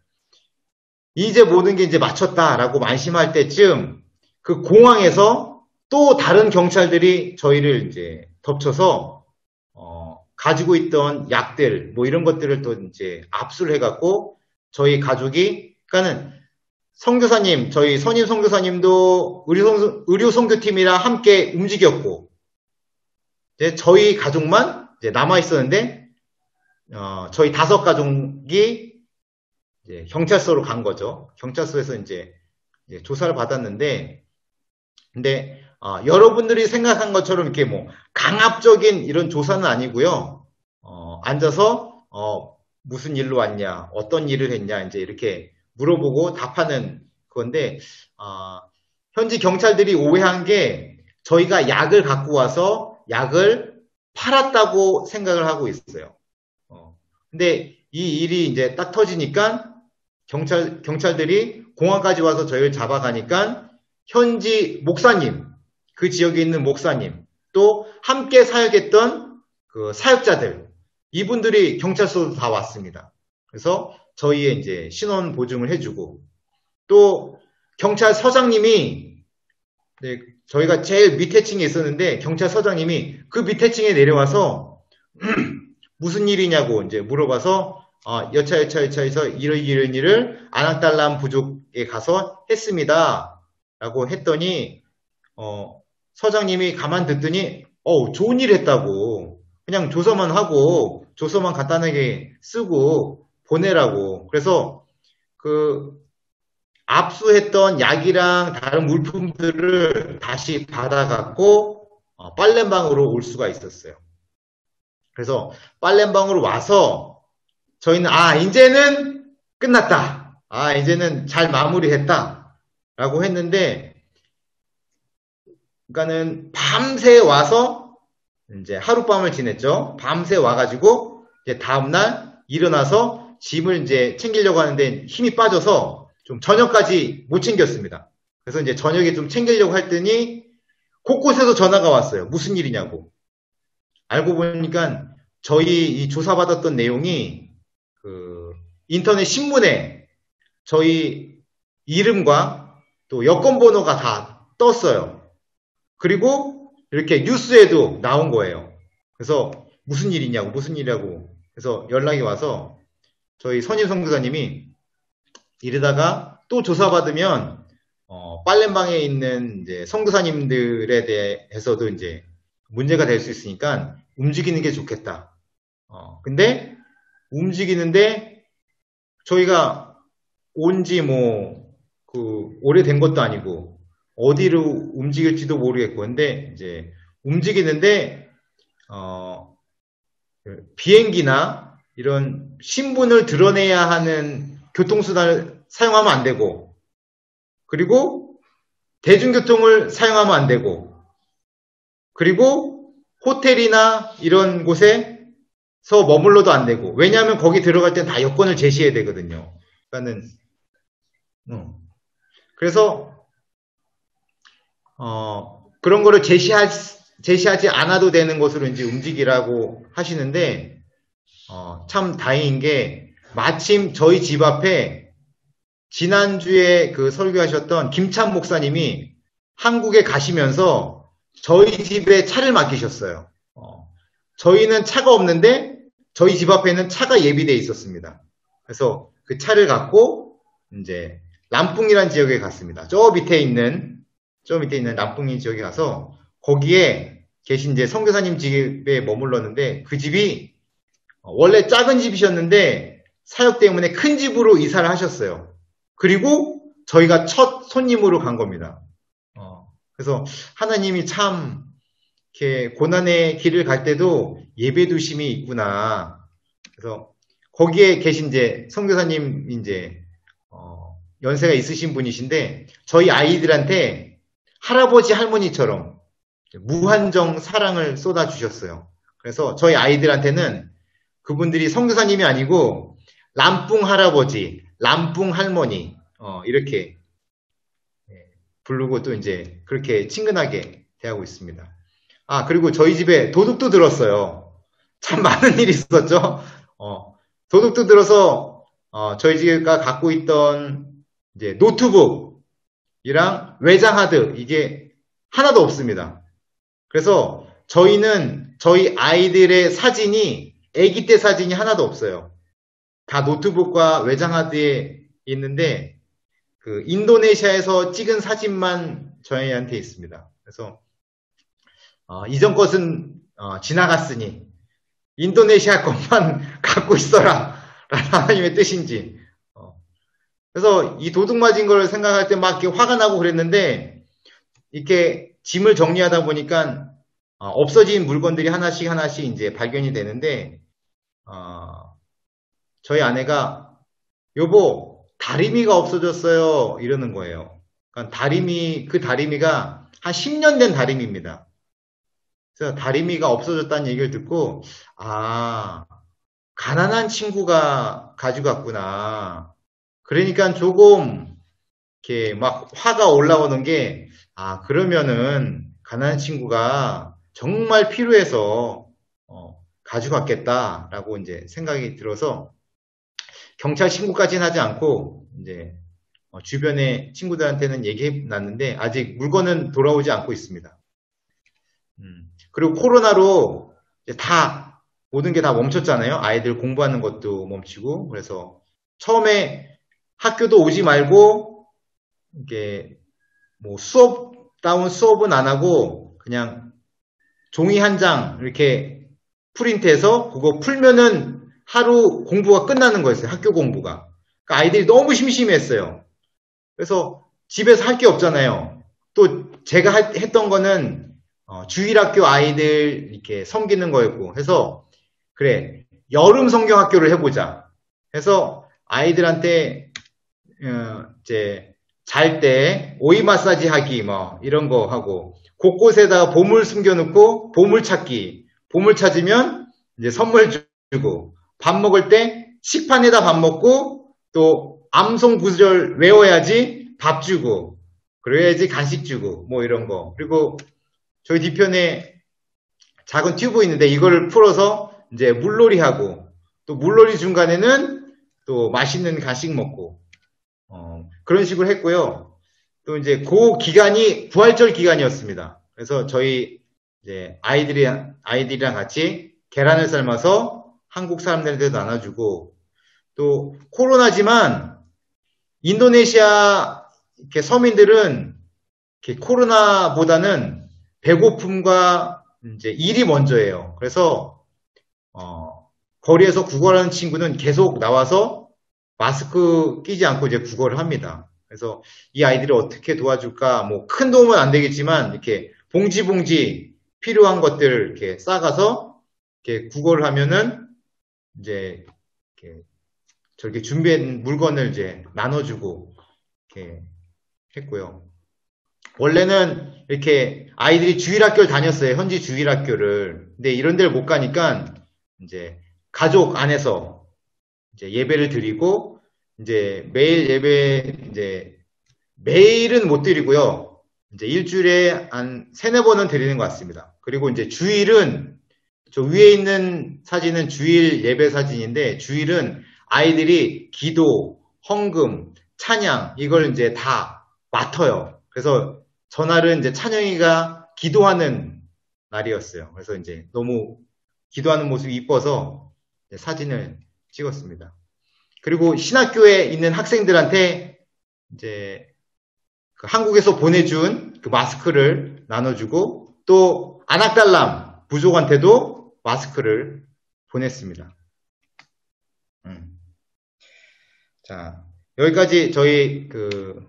이제 모든 게 이제 마쳤다라고 안심할 때쯤 그 공항에서 또 다른 경찰들이 저희를 이제 덮쳐서 가지고 있던 약들 뭐 이런 것들을 또 이제 압수를 해갖고 저희 가족이 그러니까는 선교사님 저희 선임 선교사님도 의료 선교팀이랑 함께 움직였고 이제 저희 가족만 이제 남아 있었는데 저희 5가족이 이제 경찰서로 간 거죠. 경찰서에서 이제 조사를 받았는데 근데 여러분들이 생각한 것처럼 이렇게 뭐 강압적인 이런 조사는 아니고요. 앉아서 무슨 일로 왔냐, 어떤 일을 했냐 이제 이렇게 물어보고 답하는 건데 현지 경찰들이 오해한 게 저희가 약을 갖고 와서 약을 팔았다고 생각을 하고 있어요. 근데 이 일이 이제 딱 터지니까 경찰들이 공항까지 와서 저희를 잡아가니까 현지 목사님, 그 지역에 있는 목사님, 또 함께 사역했던 그 사역자들, 이분들이 경찰서로 다 왔습니다. 그래서 저희의 이제 신원 보증을 해주고, 또 경찰서장님이 저희가 제일 밑에 층에 있었는데 경찰서장님이 그 밑에 층에 내려와서 무슨 일이냐고 이제 물어봐서 여차여차해서 이런 일을 아낙달람 부족에 가서 했습니다. 라고 했더니 서장님이 가만 듣더니 좋은 일 했다고. 그냥 조서만 하고 조서만 간단하게 쓰고 보내라고. 그래서 그 압수했던 약이랑 다른 물품들을 다시 받아갖고 빨래방으로 올 수가 있었어요. 그래서 빨래방으로 와서 저희는 이제는 끝났다. 이제는 잘 마무리했다. 라고 했는데 그러니까는 밤새 와서 이제 하룻밤을 지냈죠. 밤새 와가지고 이제 다음날 일어나서 짐을 이제 챙기려고 하는데 힘이 빠져서 좀 저녁까지 못 챙겼습니다. 그래서 이제 저녁에 좀 챙기려고 했더니 곳곳에서 전화가 왔어요. 무슨 일이냐고. 알고 보니까 저희 이 조사받았던 내용이 그 인터넷 신문에 저희 이름과 또 여권번호가 다 떴어요. 그리고 이렇게 뉴스에도 나온 거예요. 그래서 무슨 일이냐고, 무슨 일이냐고. 그래서 연락이 와서 저희 선임 선교사님이 이러다가 또 조사받으면 빨래방에 있는 이제 선교사님들에 대해서도 이제 문제가 될 수 있으니까 움직이는 게 좋겠다. 근데 움직이는데 저희가 온지 오래된 것도 아니고 어디로 움직일지도 모르겠고 근데 이제 움직이는데 비행기나 이런 신분을 드러내야 하는 교통수단을 사용하면 안 되고 그리고 대중교통을 사용하면 안 되고 그리고 호텔이나 이런 곳에서 머물러도 안 되고 왜냐하면 거기 들어갈 땐 다 여권을 제시해야 되거든요. 그러니까는 그래서 그런 거를 제시하지 않아도 되는 곳으로 이제 움직이라고 하시는데 참 다행인 게 마침 저희 집 앞에 지난주에 그 설교하셨던 김찬 목사님이 한국에 가시면서 저희 집에 차를 맡기셨어요. 저희는 차가 없는데 저희 집 앞에는 차가 예비되어 있었습니다. 그래서 그 차를 갖고 이제 람풍이라는 지역에 갔습니다. 저 밑에 있는 람풍이 지역에 가서 거기에 계신 이제 선교사님 집에 머물렀는데 그 집이 원래 작은 집이셨는데 사역 때문에 큰 집으로 이사를 하셨어요. 그리고 저희가 첫 손님으로 간 겁니다. 그래서 하나님이 참 이렇게 고난의 길을 갈 때도 예배두심이 있구나. 그래서 거기에 계신 이제 선교사님 이제 연세가 있으신 분이신데 저희 아이들한테 할아버지 할머니처럼 무한정 사랑을 쏟아주셨어요. 그래서 저희 아이들한테는 그분들이 선교사님이 아니고 람뿡 할아버지, 람뿡 할머니 이렇게 부르고 또 이제 그렇게 친근하게 대하고 있습니다. 그리고 저희 집에 도둑도 들었어요. 참 많은 일이 있었죠. 도둑도 들어서 저희 집가 갖고 있던 이제 노트북이랑 외장하드 이게 하나도 없습니다. 그래서 저희는 저희 아이들의 사진이 아기 때 사진이 하나도 없어요. 다 노트북과 외장하드에 있는데 그 인도네시아에서 찍은 사진만 저희한테 있습니다. 그래서 이전 것은 지나갔으니 인도네시아 것만 갖고 있어라 라는 하나님의 뜻인지 그래서 이 도둑 맞은 걸 생각할 때 막 이렇게 화가 나고 그랬는데 이렇게 짐을 정리하다 보니까 없어진 물건들이 하나씩 이제 발견이 되는데 저희 아내가 여보 다리미가 없어졌어요 이러는 거예요. 그러니까 그 다리미가 한 10년 된 다리미입니다. 그래서 다리미가 없어졌다는 얘기를 듣고 가난한 친구가 가져갔구나. 그러니까 조금 이렇게 막 화가 올라오는 게 그러면은 가난한 친구가 정말 필요해서 가져갔겠다라고 이제 생각이 들어서 경찰 신고까지는 하지 않고 이제 주변의 친구들한테는 얘기해 놨는데 아직 물건은 돌아오지 않고 있습니다. 그리고 코로나로 이제 다 모든 게 다 멈췄잖아요. 아이들 공부하는 것도 멈추고. 그래서 처음에 학교도 오지 말고 이게 뭐 수업은 안 하고 그냥 종이 한 장 이렇게 프린트해서 그거 풀면은 하루 공부가 끝나는 거였어요. 학교 공부가. 그러니까 아이들이 너무 심심했어요. 그래서 집에서 할 게 없잖아요. 또 제가 했던 거는 주일학교 아이들 이렇게 섬기는 거였고 해서 그래 여름 성경 학교를 해보자. 해서 아이들한테 이제 잘 때 오이 마사지 하기 뭐 이런 거 하고 곳곳에다가 보물 숨겨놓고 보물 찾기. 보물 찾으면 이제 선물 주고 밥 먹을 때 식판에다 밥 먹고 또 암송 구절 외워야지 밥 주고 그래야지 간식 주고 뭐 이런 거. 그리고 저희 뒤편에 작은 튜브 있는데 이거를 풀어서 이제 물놀이 하고 또 물놀이 중간에는 또 맛있는 간식 먹고 그런 식으로 했고요. 또 이제 그 기간이 부활절 기간이었습니다. 그래서 저희 이제 아이들이랑 같이 계란을 삶아서 한국 사람들한테도 나눠주고 또 코로나지만 인도네시아 이렇게 서민들은 이렇게 코로나보다는 배고픔과 이제 일이 먼저예요. 그래서 거리에서 구걸하는 친구는 계속 나와서 마스크 끼지 않고 이제 구걸을 합니다. 그래서 이 아이들을 어떻게 도와줄까? 뭐 큰 도움은 안 되겠지만 이렇게 봉지 필요한 것들 이렇게 싸가서 이렇게 구걸을 하면은 이제 이렇게 저렇게 준비한 물건을 이제 나눠주고 이렇게 했고요. 원래는 이렇게 아이들이 주일학교를 다녔어요. 현지 주일학교를. 근데 이런 데를 못 가니까 이제 가족 안에서 이제 예배를 드리고 이제 매일 예배 이제 매일은 못 드리고요. 이제 일주일에 한 3-4번은 드리는 것 같습니다. 그리고 이제 주일은 저 위에 있는 사진은 주일 예배 사진인데 주일은 아이들이 기도, 헌금, 찬양 이걸 이제 다 맡아요. 그래서 전날은 이제 찬영이가 기도하는 날이었어요. 그래서 이제 너무 기도하는 모습이 이뻐서 사진을 찍었습니다. 그리고 신학교에 있는 학생들한테 이제 그 한국에서 보내준 그 마스크를 나눠주고 또 아낙달람 부족한테도 마스크를 보냈습니다. 자, 여기까지 저희 그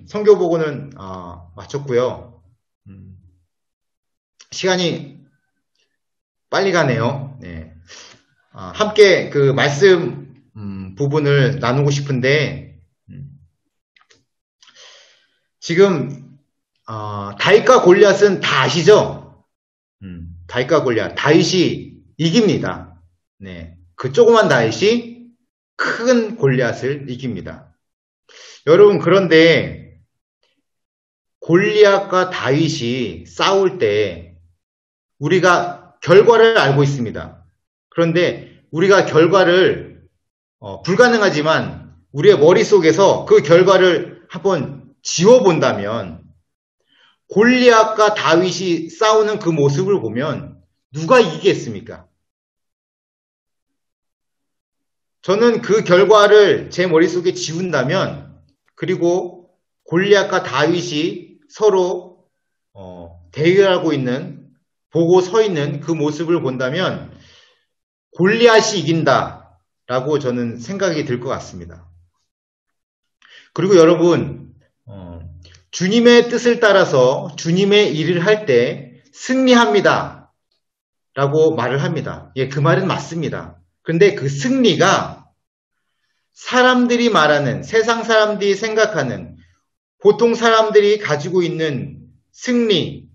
선교 보고는 마쳤고요. 시간이 빨리 가네요. 네. 함께 그 말씀 부분을 나누고 싶은데 지금 다윗과 골리앗은 다 아시죠? 다윗과 골리앗, 다윗이 이깁니다. 네, 그 조그만 다윗이 큰 골리앗을 이깁니다. 여러분 그런데 골리앗과 다윗이 싸울 때 우리가 결과를 알고 있습니다. 그런데 우리가 결과를 불가능하지만 우리의 머릿속에서 그 결과를 한번 지워본다면 골리앗과 다윗이 싸우는 그 모습을 보면 누가 이기겠습니까? 저는 그 결과를 제 머릿속에 지운다면 그리고 골리앗과 다윗이 서로 대결하고 있는 보고 서 있는 그 모습을 본다면 골리앗이 이긴다라고 저는 생각이 들 것 같습니다. 그리고 여러분 주님의 뜻을 따라서 주님의 일을 할 때 승리합니다 라고 말을 합니다. 예, 그 말은 맞습니다. 그런데 그 승리가 사람들이 말하는 세상 사람들이 생각하는 보통 사람들이 가지고 있는 승리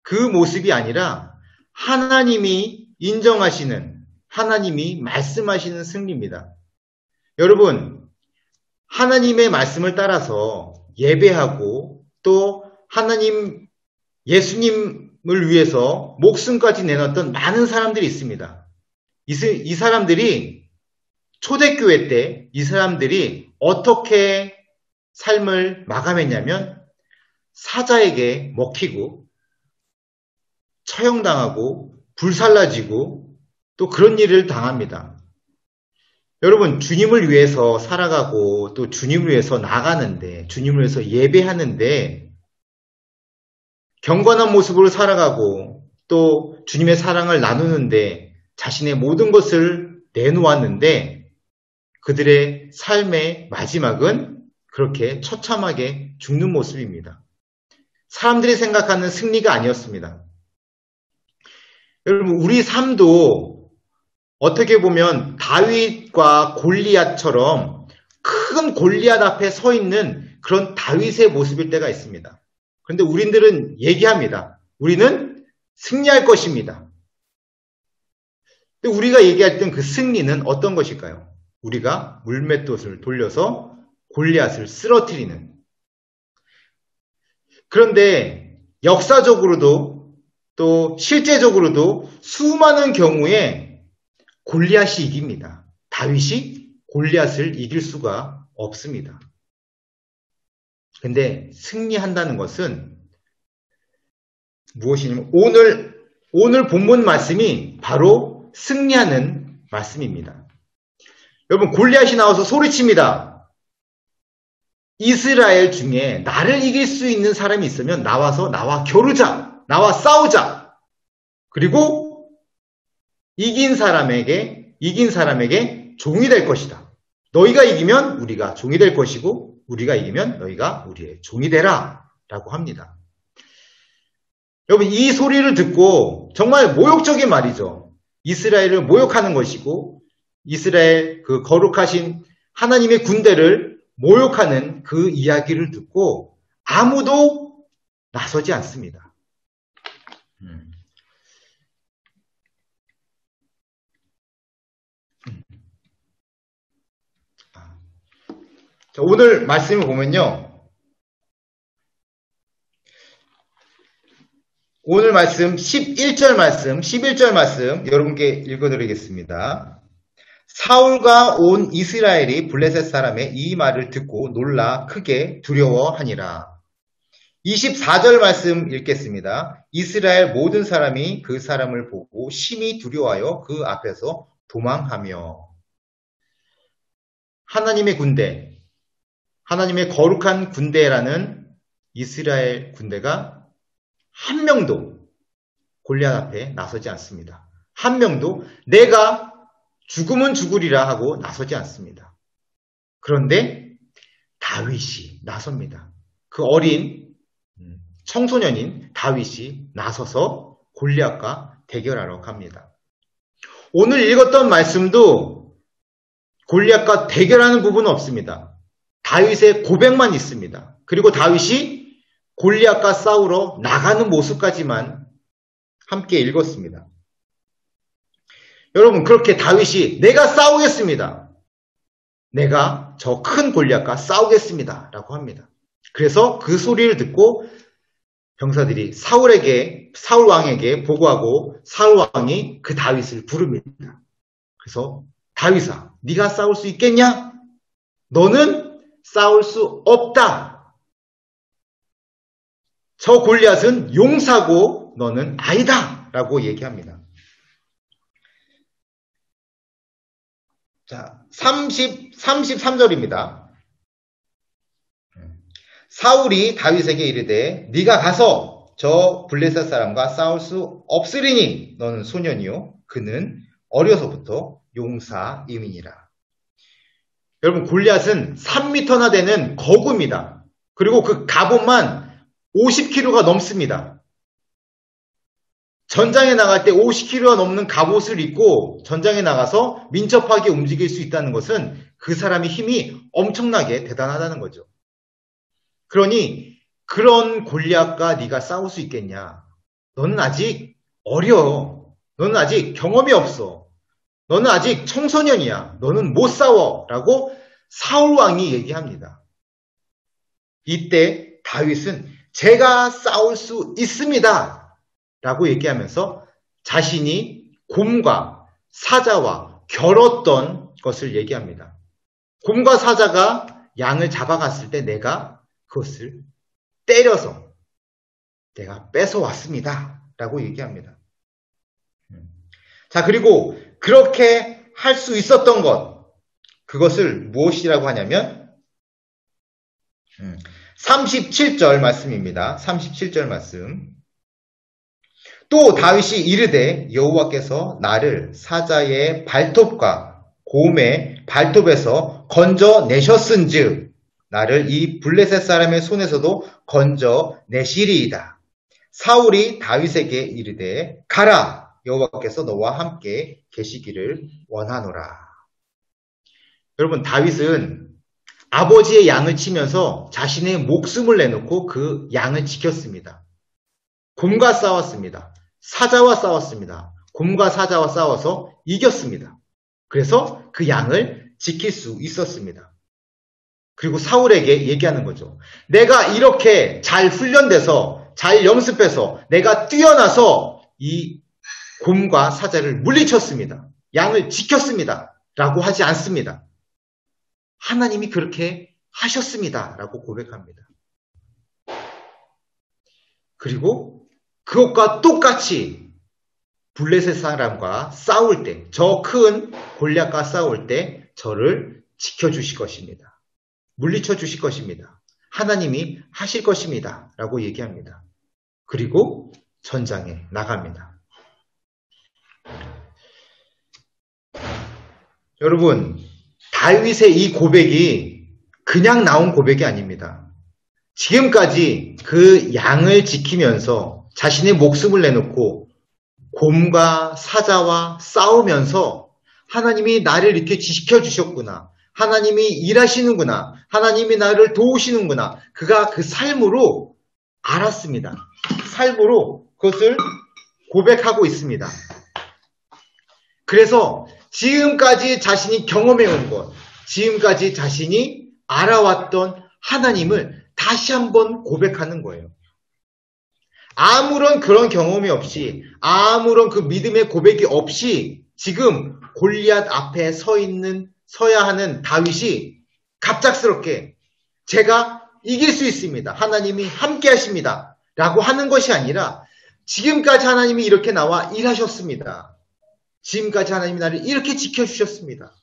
그 모습이 아니라 하나님이 인정하시는 하나님이 말씀하시는 승리입니다. 여러분 하나님의 말씀을 따라서 예배하고 또 하나님 예수님을 위해서 목숨까지 내놨던 많은 사람들이 있습니다. 이 사람들이 초대교회 때 이 사람들이 어떻게 삶을 마감했냐면 사자에게 먹히고 처형당하고 불살라지고 또 그런 일을 당합니다. 여러분, 주님을 위해서 살아가고 또 주님을 위해서 나가는데, 주님을 위해서 예배하는데 경건한 모습으로 살아가고 또 주님의 사랑을 나누는데 자신의 모든 것을 내놓았는데 그들의 삶의 마지막은 그렇게 처참하게 죽는 모습입니다. 사람들이 생각하는 승리가 아니었습니다. 여러분, 우리 삶도 어떻게 보면 다윗과 골리앗처럼 큰 골리앗 앞에 서 있는 그런 다윗의 모습일 때가 있습니다. 그런데 우리들은 얘기합니다. 우리는 승리할 것입니다. 근데 우리가 얘기할 땐 그 승리는 어떤 것일까요? 우리가 물맷돌을 돌려서 골리앗을 쓰러뜨리는. 그런데 역사적으로도 또 실제적으로도 수많은 경우에 골리앗이 이깁니다. 다윗이 골리앗을 이길 수가 없습니다. 근데 승리한다는 것은 무엇이냐면 오늘 본문 말씀이 바로 승리하는 말씀입니다. 여러분, 골리앗이 나와서 소리칩니다. 이스라엘 중에 나를 이길 수 있는 사람이 있으면 나와서 나와 겨루자, 나와 싸우자. 그리고 이긴 사람에게 종이 될 것이다. 너희가 이기면 우리가 종이 될 것이고 우리가 이기면 너희가 우리의 종이 되라 라고 합니다. 여러분, 이 소리를 듣고 정말 모욕적인 말이죠. 이스라엘을 모욕하는 것이고 이스라엘 그 거룩하신 하나님의 군대를 모욕하는 그 이야기를 듣고 아무도 나서지 않습니다. 자, 오늘 말씀을 보면요. 오늘 말씀 11절 말씀 여러분께 읽어드리겠습니다. 사울과 온 이스라엘이 블레셋 사람의 이 말을 듣고 놀라 크게 두려워하니라. 24절 말씀 읽겠습니다. 이스라엘 모든 사람이 그 사람을 보고 심히 두려워하여 그 앞에서 도망하며. 하나님의 군대, 하나님의 거룩한 군대라는 이스라엘 군대가 한 명도 골리앗 앞에 나서지 않습니다. 한 명도 내가 죽으면 죽으리라 하고 나서지 않습니다. 그런데 다윗이 나섭니다. 그 어린 청소년인 다윗이 나서서 골리앗과 대결하러 갑니다. 오늘 읽었던 말씀도 골리앗과 대결하는 부분은 없습니다. 다윗의 고백만 있습니다. 그리고 다윗이 골리앗과 싸우러 나가는 모습까지만 함께 읽었습니다. 여러분, 그렇게 다윗이 내가 싸우겠습니다. 내가 저 큰 골리앗과 싸우겠습니다. 라고 합니다. 그래서 그 소리를 듣고 병사들이 사울 왕에게 보고하고 사울 왕이 그 다윗을 부릅니다. 그래서 다윗아, 네가 싸울 수 있겠냐? 너는 싸울 수 없다. 저 골리앗은 용사고 너는 아니다 라고 얘기합니다. 자, 33절입니다. 사울이 다윗에게 이르되 네가 가서 저 블레셋 사람과 싸울 수 없으리니 너는 소년이요 그는 어려서부터 용사임이니라. 여러분, 골리앗은 3m나 되는 거구입니다. 그리고 그 갑옷만 50kg가 넘습니다. 전장에 나갈 때 50kg가 넘는 갑옷을 입고 전장에 나가서 민첩하게 움직일 수 있다는 것은 그 사람의 힘이 엄청나게 대단하다는 거죠. 그러니 그런 골리앗과 네가 싸울 수 있겠냐? 너는 아직 어려. 너는 아직 경험이 없어. 너는 아직 청소년이야. 너는 못 싸워. 라고 사울왕이 얘기합니다. 이때 다윗은 제가 싸울 수 있습니다. 라고 얘기하면서 자신이 곰과 사자와 겨뤘던 것을 얘기합니다. 곰과 사자가 양을 잡아갔을 때 내가 그것을 때려서 내가 뺏어왔습니다. 라고 얘기합니다. 자, 그리고 그렇게 할 수 있었던 것, 그것을 무엇이라고 하냐면 37절 말씀입니다. 37절 말씀. 또 다윗이 이르되 여호와께서 나를 사자의 발톱과 곰의 발톱에서 건져내셨은즉 나를 이 블레셋 사람의 손에서도 건져내시리이다. 사울이 다윗에게 이르되 가라, 여호와께서 너와 함께 계시기를 원하노라. 여러분, 다윗은 아버지의 양을 치면서 자신의 목숨을 내놓고 그 양을 지켰습니다. 곰과 싸웠습니다. 사자와 싸웠습니다. 곰과 사자와 싸워서 이겼습니다. 그래서 그 양을 지킬 수 있었습니다. 그리고 사울에게 얘기하는 거죠. 내가 이렇게 잘 훈련돼서 잘 연습해서 내가 뛰어나서 이 곰과 사자를 물리쳤습니다. 양을 지켰습니다. 라고 하지 않습니다. 하나님이 그렇게 하셨습니다. 라고 고백합니다. 그리고 그것과 똑같이 블레셋 사람과 싸울 때, 저 큰 골리앗과 싸울 때 저를 지켜주실 것입니다. 물리쳐 주실 것입니다. 하나님이 하실 것입니다. 라고 얘기합니다. 그리고 전장에 나갑니다. 여러분, 다윗의 이 고백이 그냥 나온 고백이 아닙니다. 지금까지 그 양을 지키면서 자신의 목숨을 내놓고 곰과 사자와 싸우면서 하나님이 나를 이렇게 지켜주셨구나. 하나님이 일하시는구나. 하나님이 나를 도우시는구나. 그가 그 삶으로 알았습니다. 삶으로 그것을 고백하고 있습니다. 그래서 지금까지 자신이 경험해온 것, 지금까지 자신이 알아왔던 하나님을 다시 한번 고백하는 거예요. 아무런 그런 경험이 없이, 아무런 그 믿음의 고백이 없이 지금 골리앗 앞에 서야 하는 다윗이 갑작스럽게 제가 이길 수 있습니다. 하나님이 함께 하십니다. 라고 하는 것이 아니라 지금까지 하나님이 이렇게 나와 일하셨습니다. 지금까지 하나님이 나를 이렇게 지켜주셨습니다.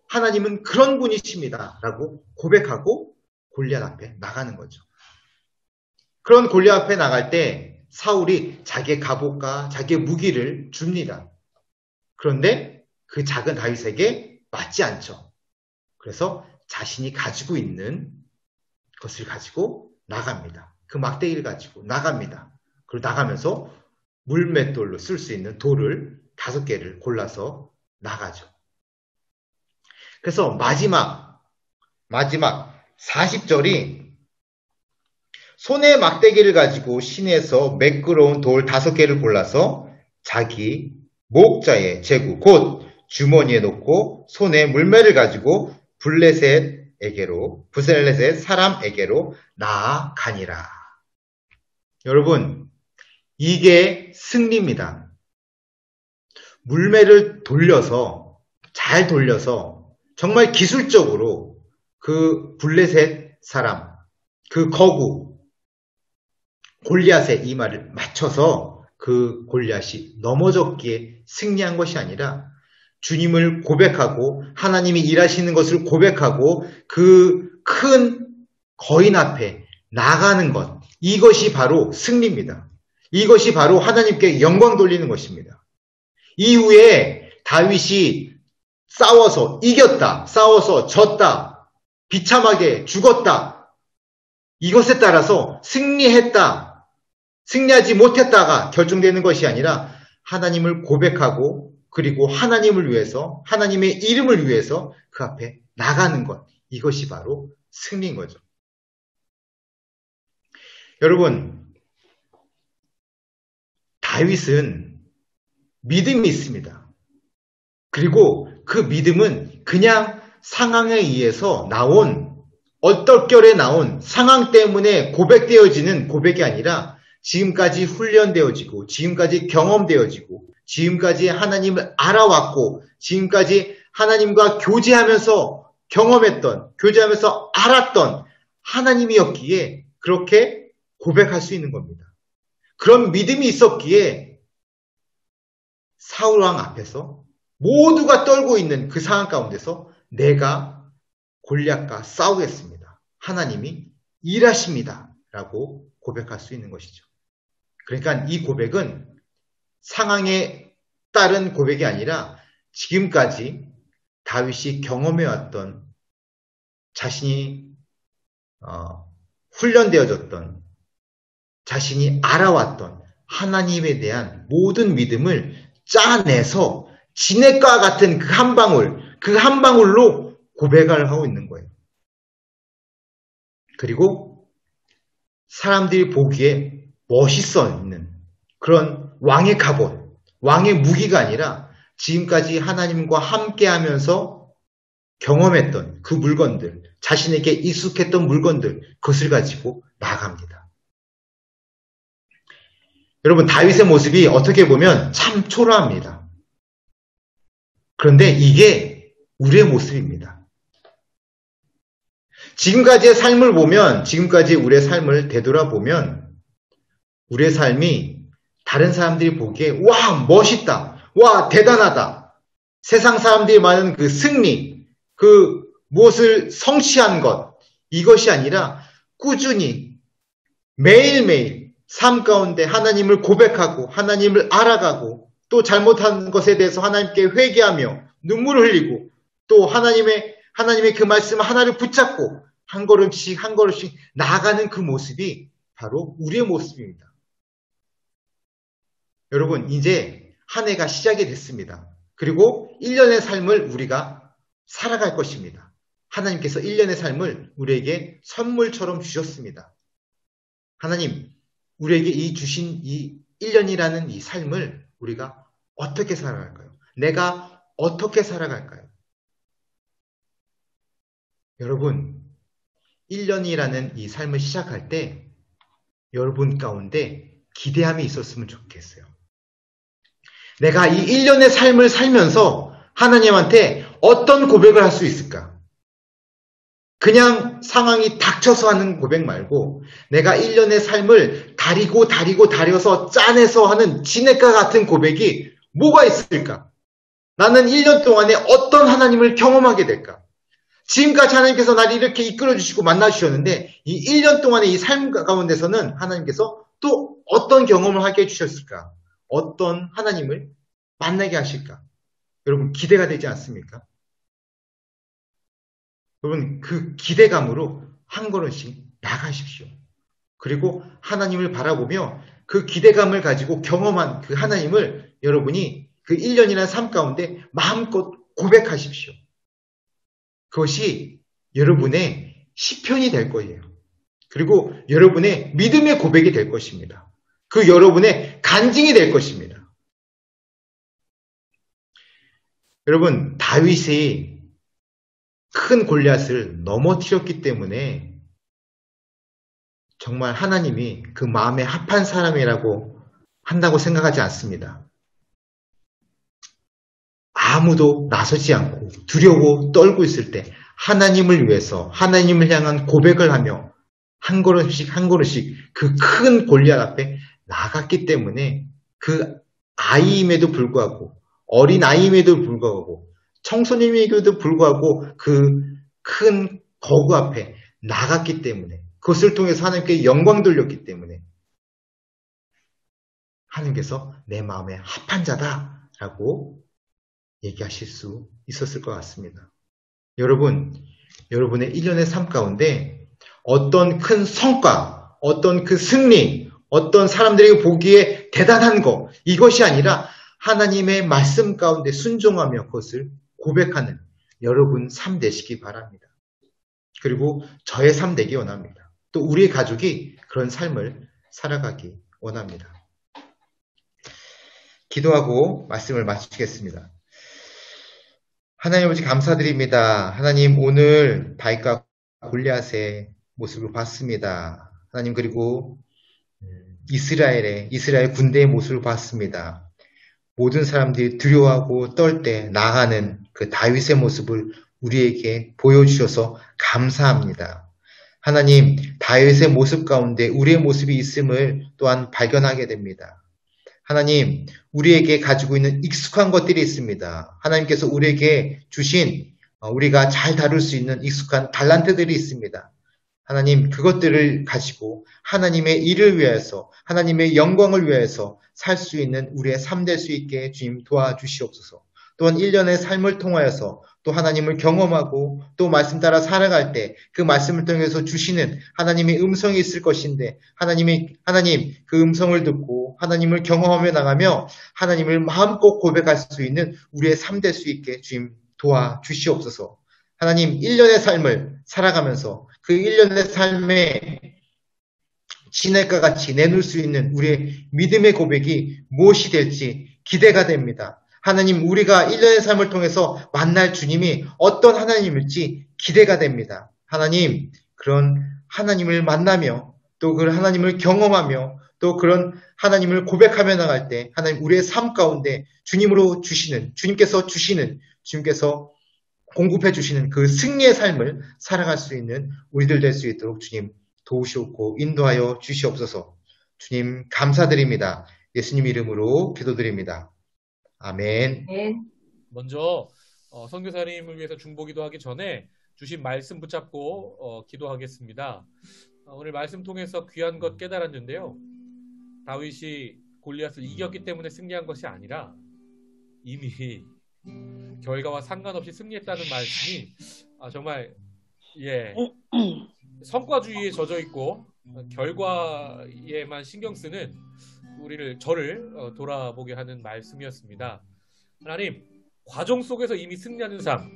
하나님은 그런 분이십니다. 라고 고백하고 골리앗 앞에 나가는 거죠. 그런 골리앗 앞에 나갈 때 사울이 자기의 갑옷과 자기의 무기를 줍니다. 그런데 그 작은 다윗에게 맞지 않죠. 그래서 자신이 가지고 있는 것을 가지고 나갑니다. 그 막대기를 가지고 나갑니다. 그리고 나가면서 물맷돌로 쓸 수 있는 돌을 5개를 골라서 나가죠. 그래서 마지막 40절이 손에 막대기를 가지고 시내에서 매끄러운 돌 5개를 골라서 자기 목자의 제구 곧 주머니에 놓고 손에 물매를 가지고 블레셋 사람에게로 나아가니라. 여러분, 이게 승리입니다. 물매를 잘 돌려서 정말 기술적으로 그 블레셋 사람, 그 거구 골리앗의 이마를 맞춰서 그 골리앗이 넘어졌기에 승리한 것이 아니라 주님을 고백하고 하나님이 일하시는 것을 고백하고 그 큰 거인 앞에 나가는 것, 이것이 바로 승리입니다. 이것이 바로 하나님께 영광 돌리는 것입니다. 이후에 다윗이 싸워서 이겼다, 싸워서 졌다, 비참하게 죽었다, 이것에 따라서 승리했다, 승리하지 못했다가 결정되는 것이 아니라 하나님을 고백하고 그리고 하나님을 위해서, 하나님의 이름을 위해서 그 앞에 나가는 것, 이것이 바로 승리인 거죠. 여러분, 다윗은 믿음이 있습니다. 그리고 그 믿음은 그냥 상황에 의해서 나온, 얼떨결에 나온 상황 때문에 고백되어지는 고백이 아니라 지금까지 훈련되어지고 지금까지 경험되어지고 지금까지 하나님을 알아왔고 지금까지 하나님과 교제하면서 경험했던, 교제하면서 알았던 하나님이었기에 그렇게 고백할 수 있는 겁니다. 그런 믿음이 있었기에 사울왕 앞에서 모두가 떨고 있는 그 상황 가운데서 내가 골리앗과 싸우겠습니다. 하나님이 일하십니다. 라고 고백할 수 있는 것이죠. 그러니까 이 고백은 상황에 따른 고백이 아니라 지금까지 다윗이 경험해왔던 자신이 훈련되어졌던 자신이 알아왔던 하나님에 대한 모든 믿음을 짜내서 진액과 같은 그 한 방울로 고백을 하고 있는 거예요. 그리고 사람들이 보기에 멋있어 있는 그런 왕의 갑옷, 왕의 무기가 아니라 지금까지 하나님과 함께 하면서 경험했던 그 물건들, 자신에게 익숙했던 물건들, 그것을 가지고 나갑니다. 여러분, 다윗의 모습이 어떻게 보면 참 초라합니다. 그런데 이게 우리의 모습입니다. 지금까지의 삶을 보면, 지금까지 우리의 삶을 되돌아보면, 우리의 삶이 다른 사람들이 보기에, 와, 멋있다. 와, 대단하다. 세상 사람들이 말하는 그 승리, 그 무엇을 성취한 것, 이것이 아니라 꾸준히 매일매일 삶 가운데 하나님을 고백하고 하나님을 알아가고 또 잘못한 것에 대해서 하나님께 회개하며 눈물을 흘리고 또 하나님의 그 말씀 하나를 붙잡고 한 걸음씩 한 걸음씩 나아가는 그 모습이 바로 우리의 모습입니다. 여러분, 이제 한 해가 시작이 됐습니다. 그리고 1년의 삶을 우리가 살아갈 것입니다. 하나님께서 1년의 삶을 우리에게 선물처럼 주셨습니다. 하나님, 우리에게 이 주신 이 1년이라는 이 삶을 우리가 어떻게 살아갈까요? 내가 어떻게 살아갈까요? 여러분, 1년이라는 이 삶을 시작할 때 여러분 가운데 기대함이 있었으면 좋겠어요. 내가 이 1년의 삶을 살면서 하나님한테 어떤 고백을 할 수 있을까? 그냥 상황이 닥쳐서 하는 고백 말고 내가 1년의 삶을 다려서 짜내서 하는 진액과 같은 고백이 뭐가 있을까? 나는 1년 동안에 어떤 하나님을 경험하게 될까? 지금까지 하나님께서 나를 이렇게 이끌어주시고 만나주셨는데 이 1년 동안의 이 삶 가운데서는 하나님께서 또 어떤 경험을 하게 해주셨을까? 어떤 하나님을 만나게 하실까? 여러분, 기대가 되지 않습니까? 여러분, 그 기대감으로 한 걸음씩 나가십시오. 그리고 하나님을 바라보며 그 기대감을 가지고 경험한 그 하나님을 여러분이 그 1년이라는 삶 가운데 마음껏 고백하십시오. 그것이 여러분의 시편이 될 거예요. 그리고 여러분의 믿음의 고백이 될 것입니다. 그 여러분의 간증이 될 것입니다. 여러분, 다윗이 큰 골리앗을 넘어뜨렸기 때문에 정말 하나님이 그 마음에 합한 사람이라고 한다고 생각하지 않습니다. 아무도 나서지 않고 두려워 떨고 있을 때 하나님을 위해서 하나님을 향한 고백을 하며 한 걸음씩 한 걸음씩 그 큰 골리앗 앞에 나갔기 때문에 그 아이임에도 불구하고 어린 아이임에도 불구하고 청소년에게도 불구하고 그 큰 거구 앞에 나갔기 때문에 그것을 통해서 하나님께 영광 돌렸기 때문에 하나님께서 내 마음에 합한 자다라고 얘기하실 수 있었을 것 같습니다. 여러분, 여러분의 1년의 삶 가운데 어떤 큰 성과, 어떤 그 승리, 어떤 사람들에게 보기에 대단한 것, 이것이 아니라 하나님의 말씀 가운데 순종하며 그것을 고백하는 여러분 삶 되시기 바랍니다. 그리고 저의 삶 되기 원합니다. 또 우리의 가족이 그런 삶을 살아가기 원합니다. 기도하고 말씀을 마치겠습니다. 하나님 아버지 감사드립니다. 하나님 오늘 다윗과 골리앗의 모습을 봤습니다. 하나님 그리고 이스라엘 군대의 모습을 봤습니다. 모든 사람들이 두려워하고 떨 때 나아가는 그 다윗의 모습을 우리에게 보여주셔서 감사합니다. 하나님, 다윗의 모습 가운데 우리의 모습이 있음을 또한 발견하게 됩니다. 하나님, 우리에게 가지고 있는 익숙한 것들이 있습니다. 하나님께서 우리에게 주신 우리가 잘 다룰 수 있는 익숙한 달란트들이 있습니다. 하나님, 그것들을 가지고 하나님의 일을 위해서, 하나님의 영광을 위해서 살 수 있는 우리의 삶 될 수 있게 주님 도와주시옵소서. 또한 1년의 삶을 통하여서 또 하나님을 경험하고 또 말씀 따라 살아갈 때 그 말씀을 통해서 주시는 하나님의 음성이 있을 것인데 하나님 그 음성을 듣고 하나님을 경험하며 나가며 하나님을 마음껏 고백할 수 있는 우리의 삶 될 수 있게 주님 도와주시옵소서. 하나님 1년의 삶을 살아가면서 그 1년의 삶에 시냇가 같이 내놓을 수 있는 우리의 믿음의 고백이 무엇이 될지 기대가 됩니다. 하나님, 우리가 1년의 삶을 통해서 만날 주님이 어떤 하나님일지 기대가 됩니다. 하나님, 그런 하나님을 만나며 또 그 하나님을 경험하며 또 그런 하나님을 고백하며 나갈 때 하나님 우리의 삶 가운데 주님께서 공급해 주시는 그 승리의 삶을 살아갈 수 있는 우리들 될 수 있도록 주님 도우시옵고 인도하여 주시옵소서. 주님 감사드립니다. 예수님 이름으로 기도드립니다. 아멘. 먼저 선교사님을 위해서 중보기도 하기 전에 주신 말씀 붙잡고 기도하겠습니다. 오늘 말씀 통해서 귀한 것 깨달았는데요. 다윗이 골리앗을 이겼기 때문에 승리한 것이 아니라 이미 결과와 상관없이 승리했다는 말씀이 정말 성과주의에 젖어 있고 결과에만 신경 쓰는 저를 돌아보게 하는 말씀이었습니다. 하나님, 과정 속에서 이미 승리하는 삶,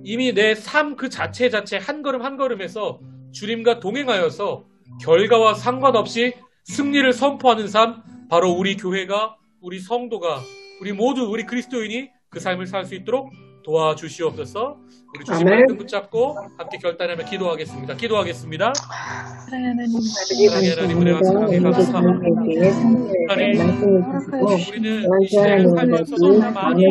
이미 내 삶 그 자체 한 걸음 한 걸음에서 주님과 동행하여서 결과와 상관없이 승리를 선포하는 삶, 바로 우리 교회가, 우리 성도가, 우리 그리스도인이 그 삶을 살 수 있도록 도와주시옵소서. 우리 주신 말씀 붙잡고 함께 결단하며 기도하겠습니다. 하나님, 하나님 은혜와 사랑에 감사합니다. 하나님, 우리는 이 시대를 살면서 너무나 많이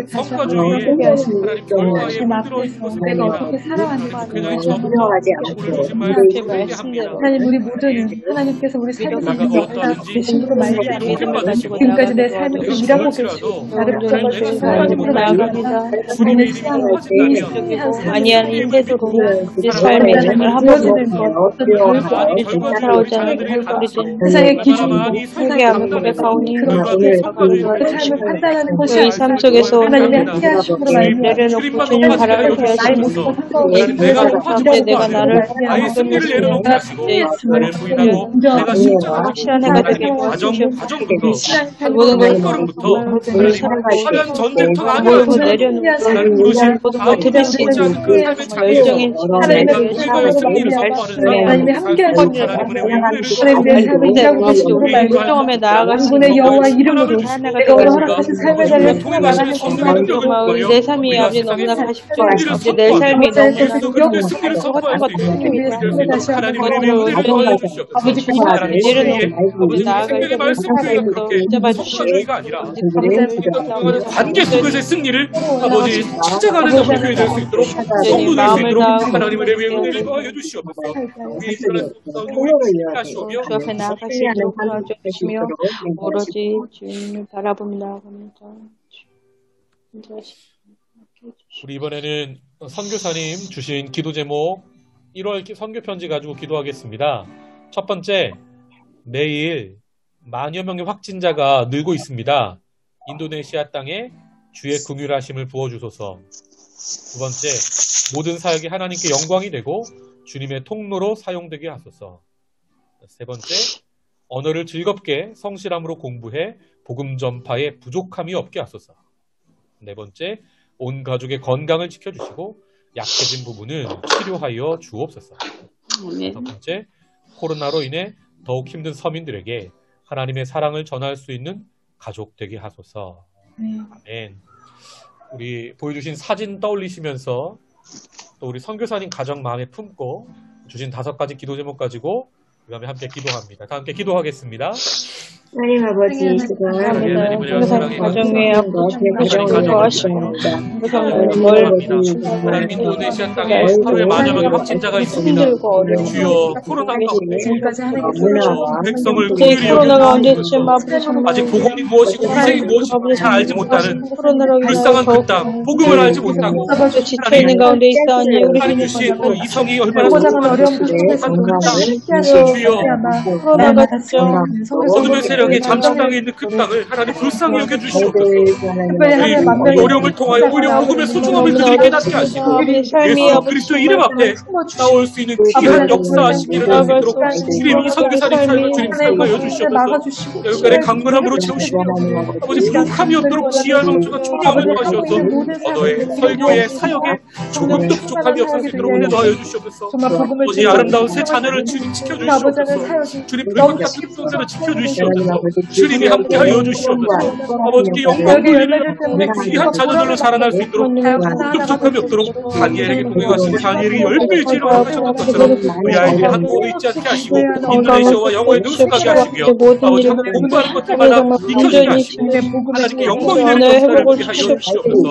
성과주의에 하나님 결과에 물들어 있는 것을 내가 봅니다. 어떻게 살아가는가 그냥 두려워하지 우리 않고 주신 말씀 듣게 합니다. 하나님, 우리 모두는 하나님께서 우리 삶을 내가 어떠하든지 공부로 높임 받으시고 지금까지 내 삶을 일하고 계시고 나를 붙잡아주시고 하나님으로 나아갑니다. 주님의 이름이 높아진다면 아니한 인태도로 내 삶의 정말 보여지는 것, 어떤 결과, 살아오지 않은 우리들 세상의 기준, 회개하며 고백하오니 그 삶을 판단하는 것이 너희 삶 속에서 하나님의 함께 하심으로 내려놓고 주님 바라보게 나의 하시옵소서. 모습과 상관없이 내가 높아지고 내가 나를 나의 승리를 내려놓게 하시고 나를 부인하고 내가 십자가로 확실한 해가 되게 과정부터 모든 걸 걸음부터 화려한 전쟁터가 모든 걸 아니라 내려놓고 나를 부르신 모든 걸 아무것도 있지 않은 그 삶의 자리에서 열정인 내가 불과의 승리를 선포하는 하나님의 함께 하심으로 하나님의 은혜를 하나님의 삶을 일하고 계시고 경험에 나아가시는 이분의 여호와 이름으로 하나가 내가 오늘 허락하신 삶의 자리에 살아가는 정말 내 삶이 아버지 너무나 가십적이고 아버지 내 삶이 너무나 승리를 선포할 수 있는 하나님의 하나님의 은혜를 주시옵소서. 아버지 아버지 생명의 말씀을 그렇게 성과주의가 아니라 관계 속에서의 승리를 아버지 찾아가는 우리 교회 될 수 있도록 성도 될 수 있도록 하나님의 은혜를 더하여 주시옵소서. 우리 하시오며 주 앞에 나아가시도록 도와주시며 오로지 주님을 바라보며 나아갑니다. 우리 이번에는 선교사님 주신 기도 제목 1월 선교 편지 가지고 기도하겠습니다. 첫 번째, 매일 만여 명의 확진자가 늘고 있습니다. 인도네시아 땅에 주의 긍휼하심을 부어주소서. 두 번째, 모든 사역이 하나님께 영광이 되고 주님의 통로로 사용되게 하소서. 세 번째, 언어를 즐겁게 성실함으로 공부해 복음 전파에 부족함이 없게 하소서. 네 번째, 온 가족의 건강을 지켜주시고 약해진 부분은 치료하여 주옵소서. 첫 번째, 코로나로 인해 더욱 힘든 서민들에게 하나님의 사랑을 전할 수 있는 가족 되게 하소서. 아멘. 우리 보여주신 사진 떠올리시면서 또 우리 선교사님 가정 마음에 품고 주신 5가지 기도 제목 가지고 그 다음에 함께 기도합니다. 다 함께 기도하겠습니다. 하나님 아버지 지금 하나님 하나님을 사랑해 가정 위에 하나님 하나님 인도네시아 땅에 하루에 만여명의 확진자가 있습니다. 주여 코로나 가운데 백성을 이 긍휼히 코로나 여겨 가운데 지금 아버지 정말 아직 복음이 무엇이고 희생이 무엇인지 잘 알지 못하는 코로나로 불쌍한 그 땅, 복음을 알지 못하고 지쳐 있는 가운데 있사오니 우리 하나님 주신 그 이성이 얼마나 보고자는 어려움 소중한 그 땅, 주여 코로나가 진짜 어둠의 세력이 잠식당에 있는 그 땅을 하나님 불쌍히 여겨주시옵소서. 특별히 하늘 우리 만명이 어려움을 통하여 오히려 복음의 소중함을 그들이 깨닫게 하시고 삶이 예수 아버지 그리스도 이름 앞에 나올 수 있는 귀한 역사하시기를 하시도록 주님 이 선교사님 삶을 주님 사용하여 주시옵소서. 여기까지 강건함으로 채우시며 아버지 부족함이 없도록 지혜와 명초가 총명하도록 하시옵소서. 언어의 설교의 사역에 조금도 부족함이 없을 수 있도록 은혜 더하여 주시옵소서. 아버지 아름다운 새 자녀를 주님 지켜주시옵소서. 주님 붉은 같은 손으로 지켜주시옵소서. 주님이 함께하여 주시옵소서. 아버지께 영광 돌리며 내 귀한 자녀들로 자라날 수 있도록 부족함이 없도록 다니엘에게 고백하신 다니엘이 10배의 지혜로 하셨던 것처럼 우리 아이들이 한국어도 잊지 않게 하시고 인도네시아와 영어에 능숙하게 하시며 아버지 한국 공부하는 것들마다 익혀지게 하시고 하나님께 영광이 되는 것을 하나님께 하여 주시옵소서.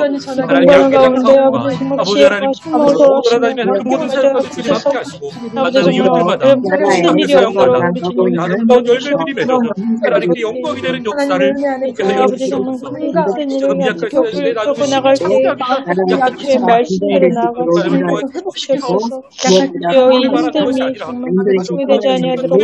하나님의 함께 장사함과 아버지 하나님 돌아다니면서 그 모든 사역과도 주님 함께 하시고 만나는 이웃들마다 주님의 사역마다 아름다운 열매들이 맺어져 하나님께 영광이 되는 역사를 있게 하여 주시옵소서. 지금 약한 시대에 나중에 약주의 말씀으로 나아가서 회복시켜서 이 힘듦이 정말 되지 아니하도록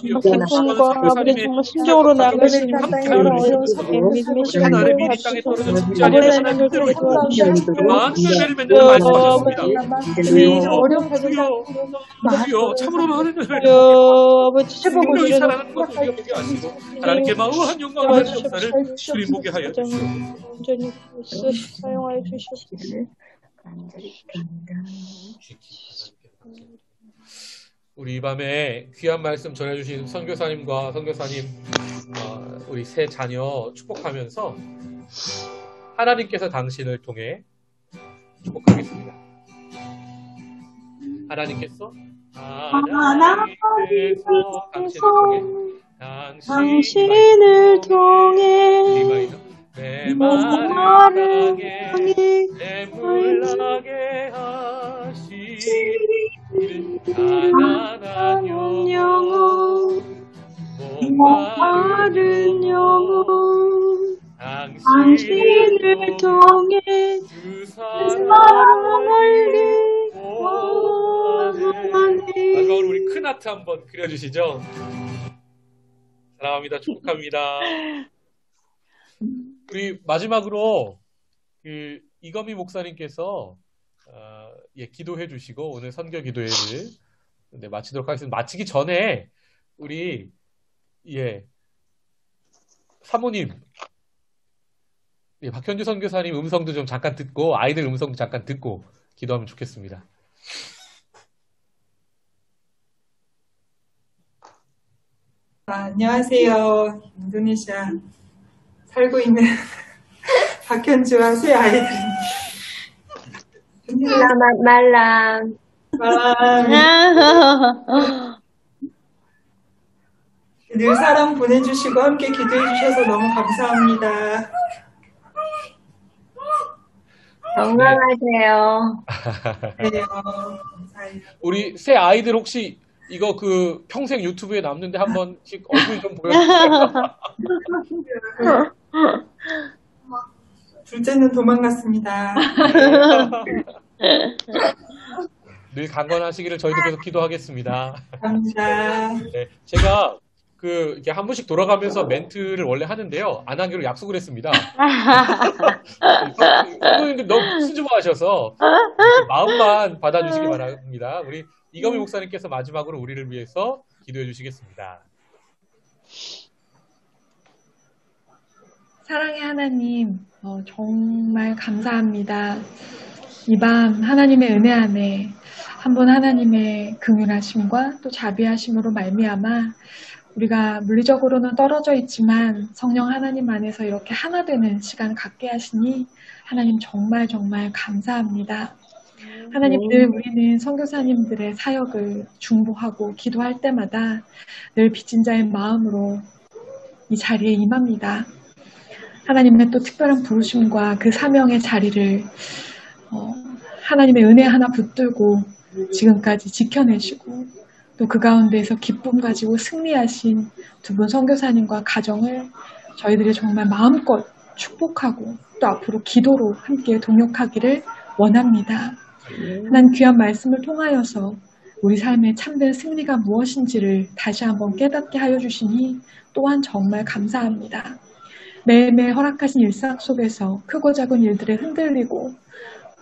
기쁨과 아버지 정말 순종으로 나아갈 수 있는 그런 어려운 삶의 믿음의 시간을 하시고 아버지 하나님을 도와주시고 주여 참으로 하는 아버지 생명이 살아나는 것을 우리가 보게 하시고 하나님께 마음한 영광을 하는 역사를 주님 보게 하여 주시옵소서. 온전히 사용하여 주시옵소서. 우리 이 밤에 귀한 말씀 전해주신 선교사님과 선교사님 우리 세 자녀 축복하면서 하나님께서 당신을 통해 축복하겠습니다. 하나님께서 당신을 통해 내 말을 내물나게 하시는 가난한 영혼 목마른 영혼 당신을 통해 주 사랑을 마지막으로 우리 큰 하트 한번 그려주시죠. 사랑합니다. 축복합니다. 우리 마지막으로 그 이거미 목사님께서 기도해 주시고 오늘 선교 기도회를 마치도록 하겠습니다. 마치기 전에 우리 사모님 박현주 선교사님 음성도 좀 잠깐 듣고 아이들 음성도 잠깐 듣고 기도하면 좋겠습니다. 안녕하세요. 인도네시아 살고 있는 박현주와 세 아이들입니다. Selamat malam. 늘 사랑 보내주시고 함께 기도해 주셔서 너무 감사합니다. 건강하세요. 네, 감사해요. 우리 새 아이들 혹시 이거 그 평생 유튜브에 남는데 한 번씩 얼굴 좀 보여주세요. 둘째는 도망갔습니다. 늘 강건하시기를 저희도 계속 기도하겠습니다. 감사합니다. 네, 제가 이렇게 한 분씩 돌아가면서 멘트를 원래 하는데요. 안 하기로 약속을 했습니다. 선생님들 너무 수줍어하셔서 마음만 받아주시기 바랍니다. 우리 이거미 목사님께서 마지막으로 우리를 위해서 기도해 주시겠습니다. 사랑의 하나님, 정말 감사합니다. 이 밤 하나님의 은혜 안에 한 분 하나님의 긍휼하심과 또 자비하심으로 말미암아 우리가 물리적으로는 떨어져 있지만 성령 하나님 안에서 이렇게 하나 되는 시간 갖게 하시니 하나님 정말 정말 감사합니다. 하나님 늘 우리는 선교사님들의 사역을 중보하고 기도할 때마다 늘 빚진 자의 마음으로 이 자리에 임합니다. 하나님의 또 특별한 부르심과 그 사명의 자리를 하나님의 은혜 하나 붙들고 지금까지 지켜내시고 또 그 가운데에서 기쁨 가지고 승리하신 두 분 선교사님과 가정을 저희들이 정말 마음껏 축복하고 또 앞으로 기도로 함께 동역하기를 원합니다. 하나님 귀한 말씀을 통하여서 우리 삶의 참된 승리가 무엇인지를 다시 한번 깨닫게 하여 주시니 또한 정말 감사합니다. 매일매일 허락하신 일상 속에서 크고 작은 일들에 흔들리고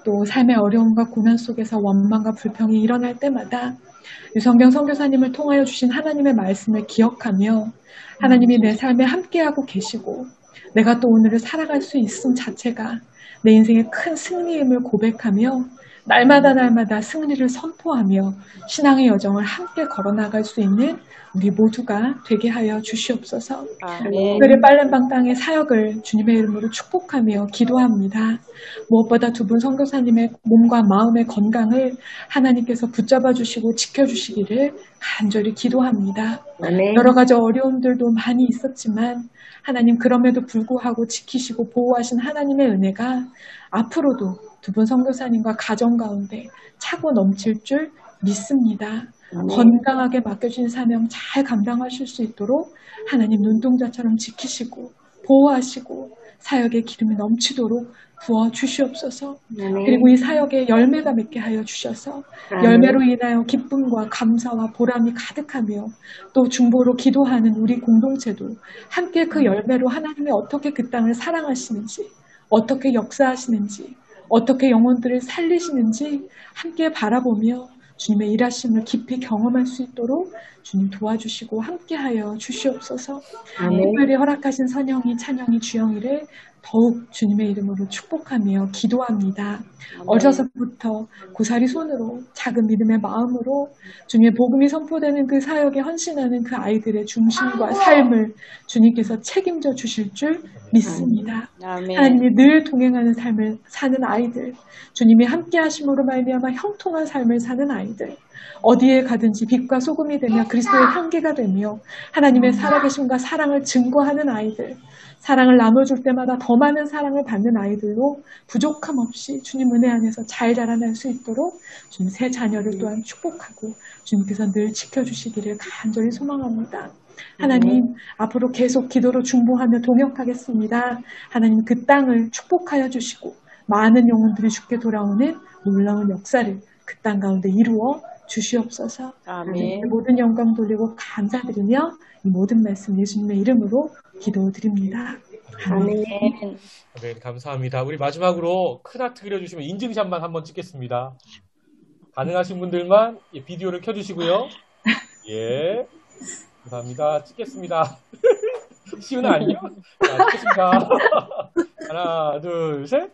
또 삶의 어려움과 고난 속에서 원망과 불평이 일어날 때마다 유성경 선교사님을 통하여 주신 하나님의 말씀을 기억하며 하나님이 내 삶에 함께하고 계시고 내가 또 오늘을 살아갈 수 있음 자체가 내 인생의 큰 승리임을 고백하며 날마다 승리를 선포하며 신앙의 여정을 함께 걸어나갈 수 있는 우리 모두가 되게 하여 주시옵소서. 특별히 빨랜방 땅의 사역을 주님의 이름으로 축복하며 기도합니다. 무엇보다 두 분 선교사님의 몸과 마음의 건강을 하나님께서 붙잡아 주시고 지켜주시기를 간절히 기도합니다. 여러 가지 어려움들도 많이 있었지만 하나님 그럼에도 불구하고 지키시고 보호하신 하나님의 은혜가 앞으로도 두 분 선교사님과 가정 가운데 차고 넘칠 줄 믿습니다. 건강하게 맡겨진 사명 잘 감당하실 수 있도록 하나님 눈동자처럼 지키시고 보호하시고 사역의 기름이 넘치도록 부어주시옵소서. 그리고 이 사역에 열매가 맺게 하여 주셔서 열매로 인하여 기쁨과 감사와 보람이 가득하며 또 중보로 기도하는 우리 공동체도 함께 그 열매로 하나님이 어떻게 그 땅을 사랑하시는지 어떻게 역사하시는지 어떻게 영혼들을 살리시는지 함께 바라보며 주님의 일하심을 깊이 경험할 수 있도록 주님 도와주시고 함께하여 주시옵소서. 특별히 허락하신 선영이, 찬영이, 주영이를 더욱 주님의 이름으로 축복하며 기도합니다. 어려서부터 고사리 손으로 작은 믿음의 마음으로 주님의 복음이 선포되는 그 사역에 헌신하는 그 아이들의 중심과 삶을 주님께서 책임져 주실 줄 믿습니다. 하나님이 늘 동행하는 삶을 사는 아이들, 주님이 함께 하심으로 말미암아 형통한 삶을 사는 아이들, 어디에 가든지 빛과 소금이 되며 그리스도의 향기가 되며 하나님의 살아계심과 사랑을 증거하는 아이들, 사랑을 나눠줄 때마다 더 많은 사랑을 받는 아이들로 부족함 없이 주님 은혜 안에서 잘 자라날 수 있도록 주님 새 자녀를 또한 축복하고 주님께서 늘 지켜주시기를 간절히 소망합니다. 하나님 앞으로 계속 기도로 중보하며 동역하겠습니다. 하나님 그 땅을 축복하여 주시고 많은 영혼들이 주께 돌아오는 놀라운 역사를 그 땅 가운데 이루어 주시옵소서. 아멘. 모든 영광 돌리고 감사드리며 이 모든 말씀 예수님의 이름으로 기도드립니다. 아멘. 네, 감사합니다. 우리 마지막으로 큰 하트 그려주시면 인증샷만 한번 찍겠습니다. 가능하신 분들만 비디오를 켜주시고요. 예, 감사합니다. 찍겠습니다. 시은 아니요? 자, 찍겠습니다. 하나, 둘, 셋.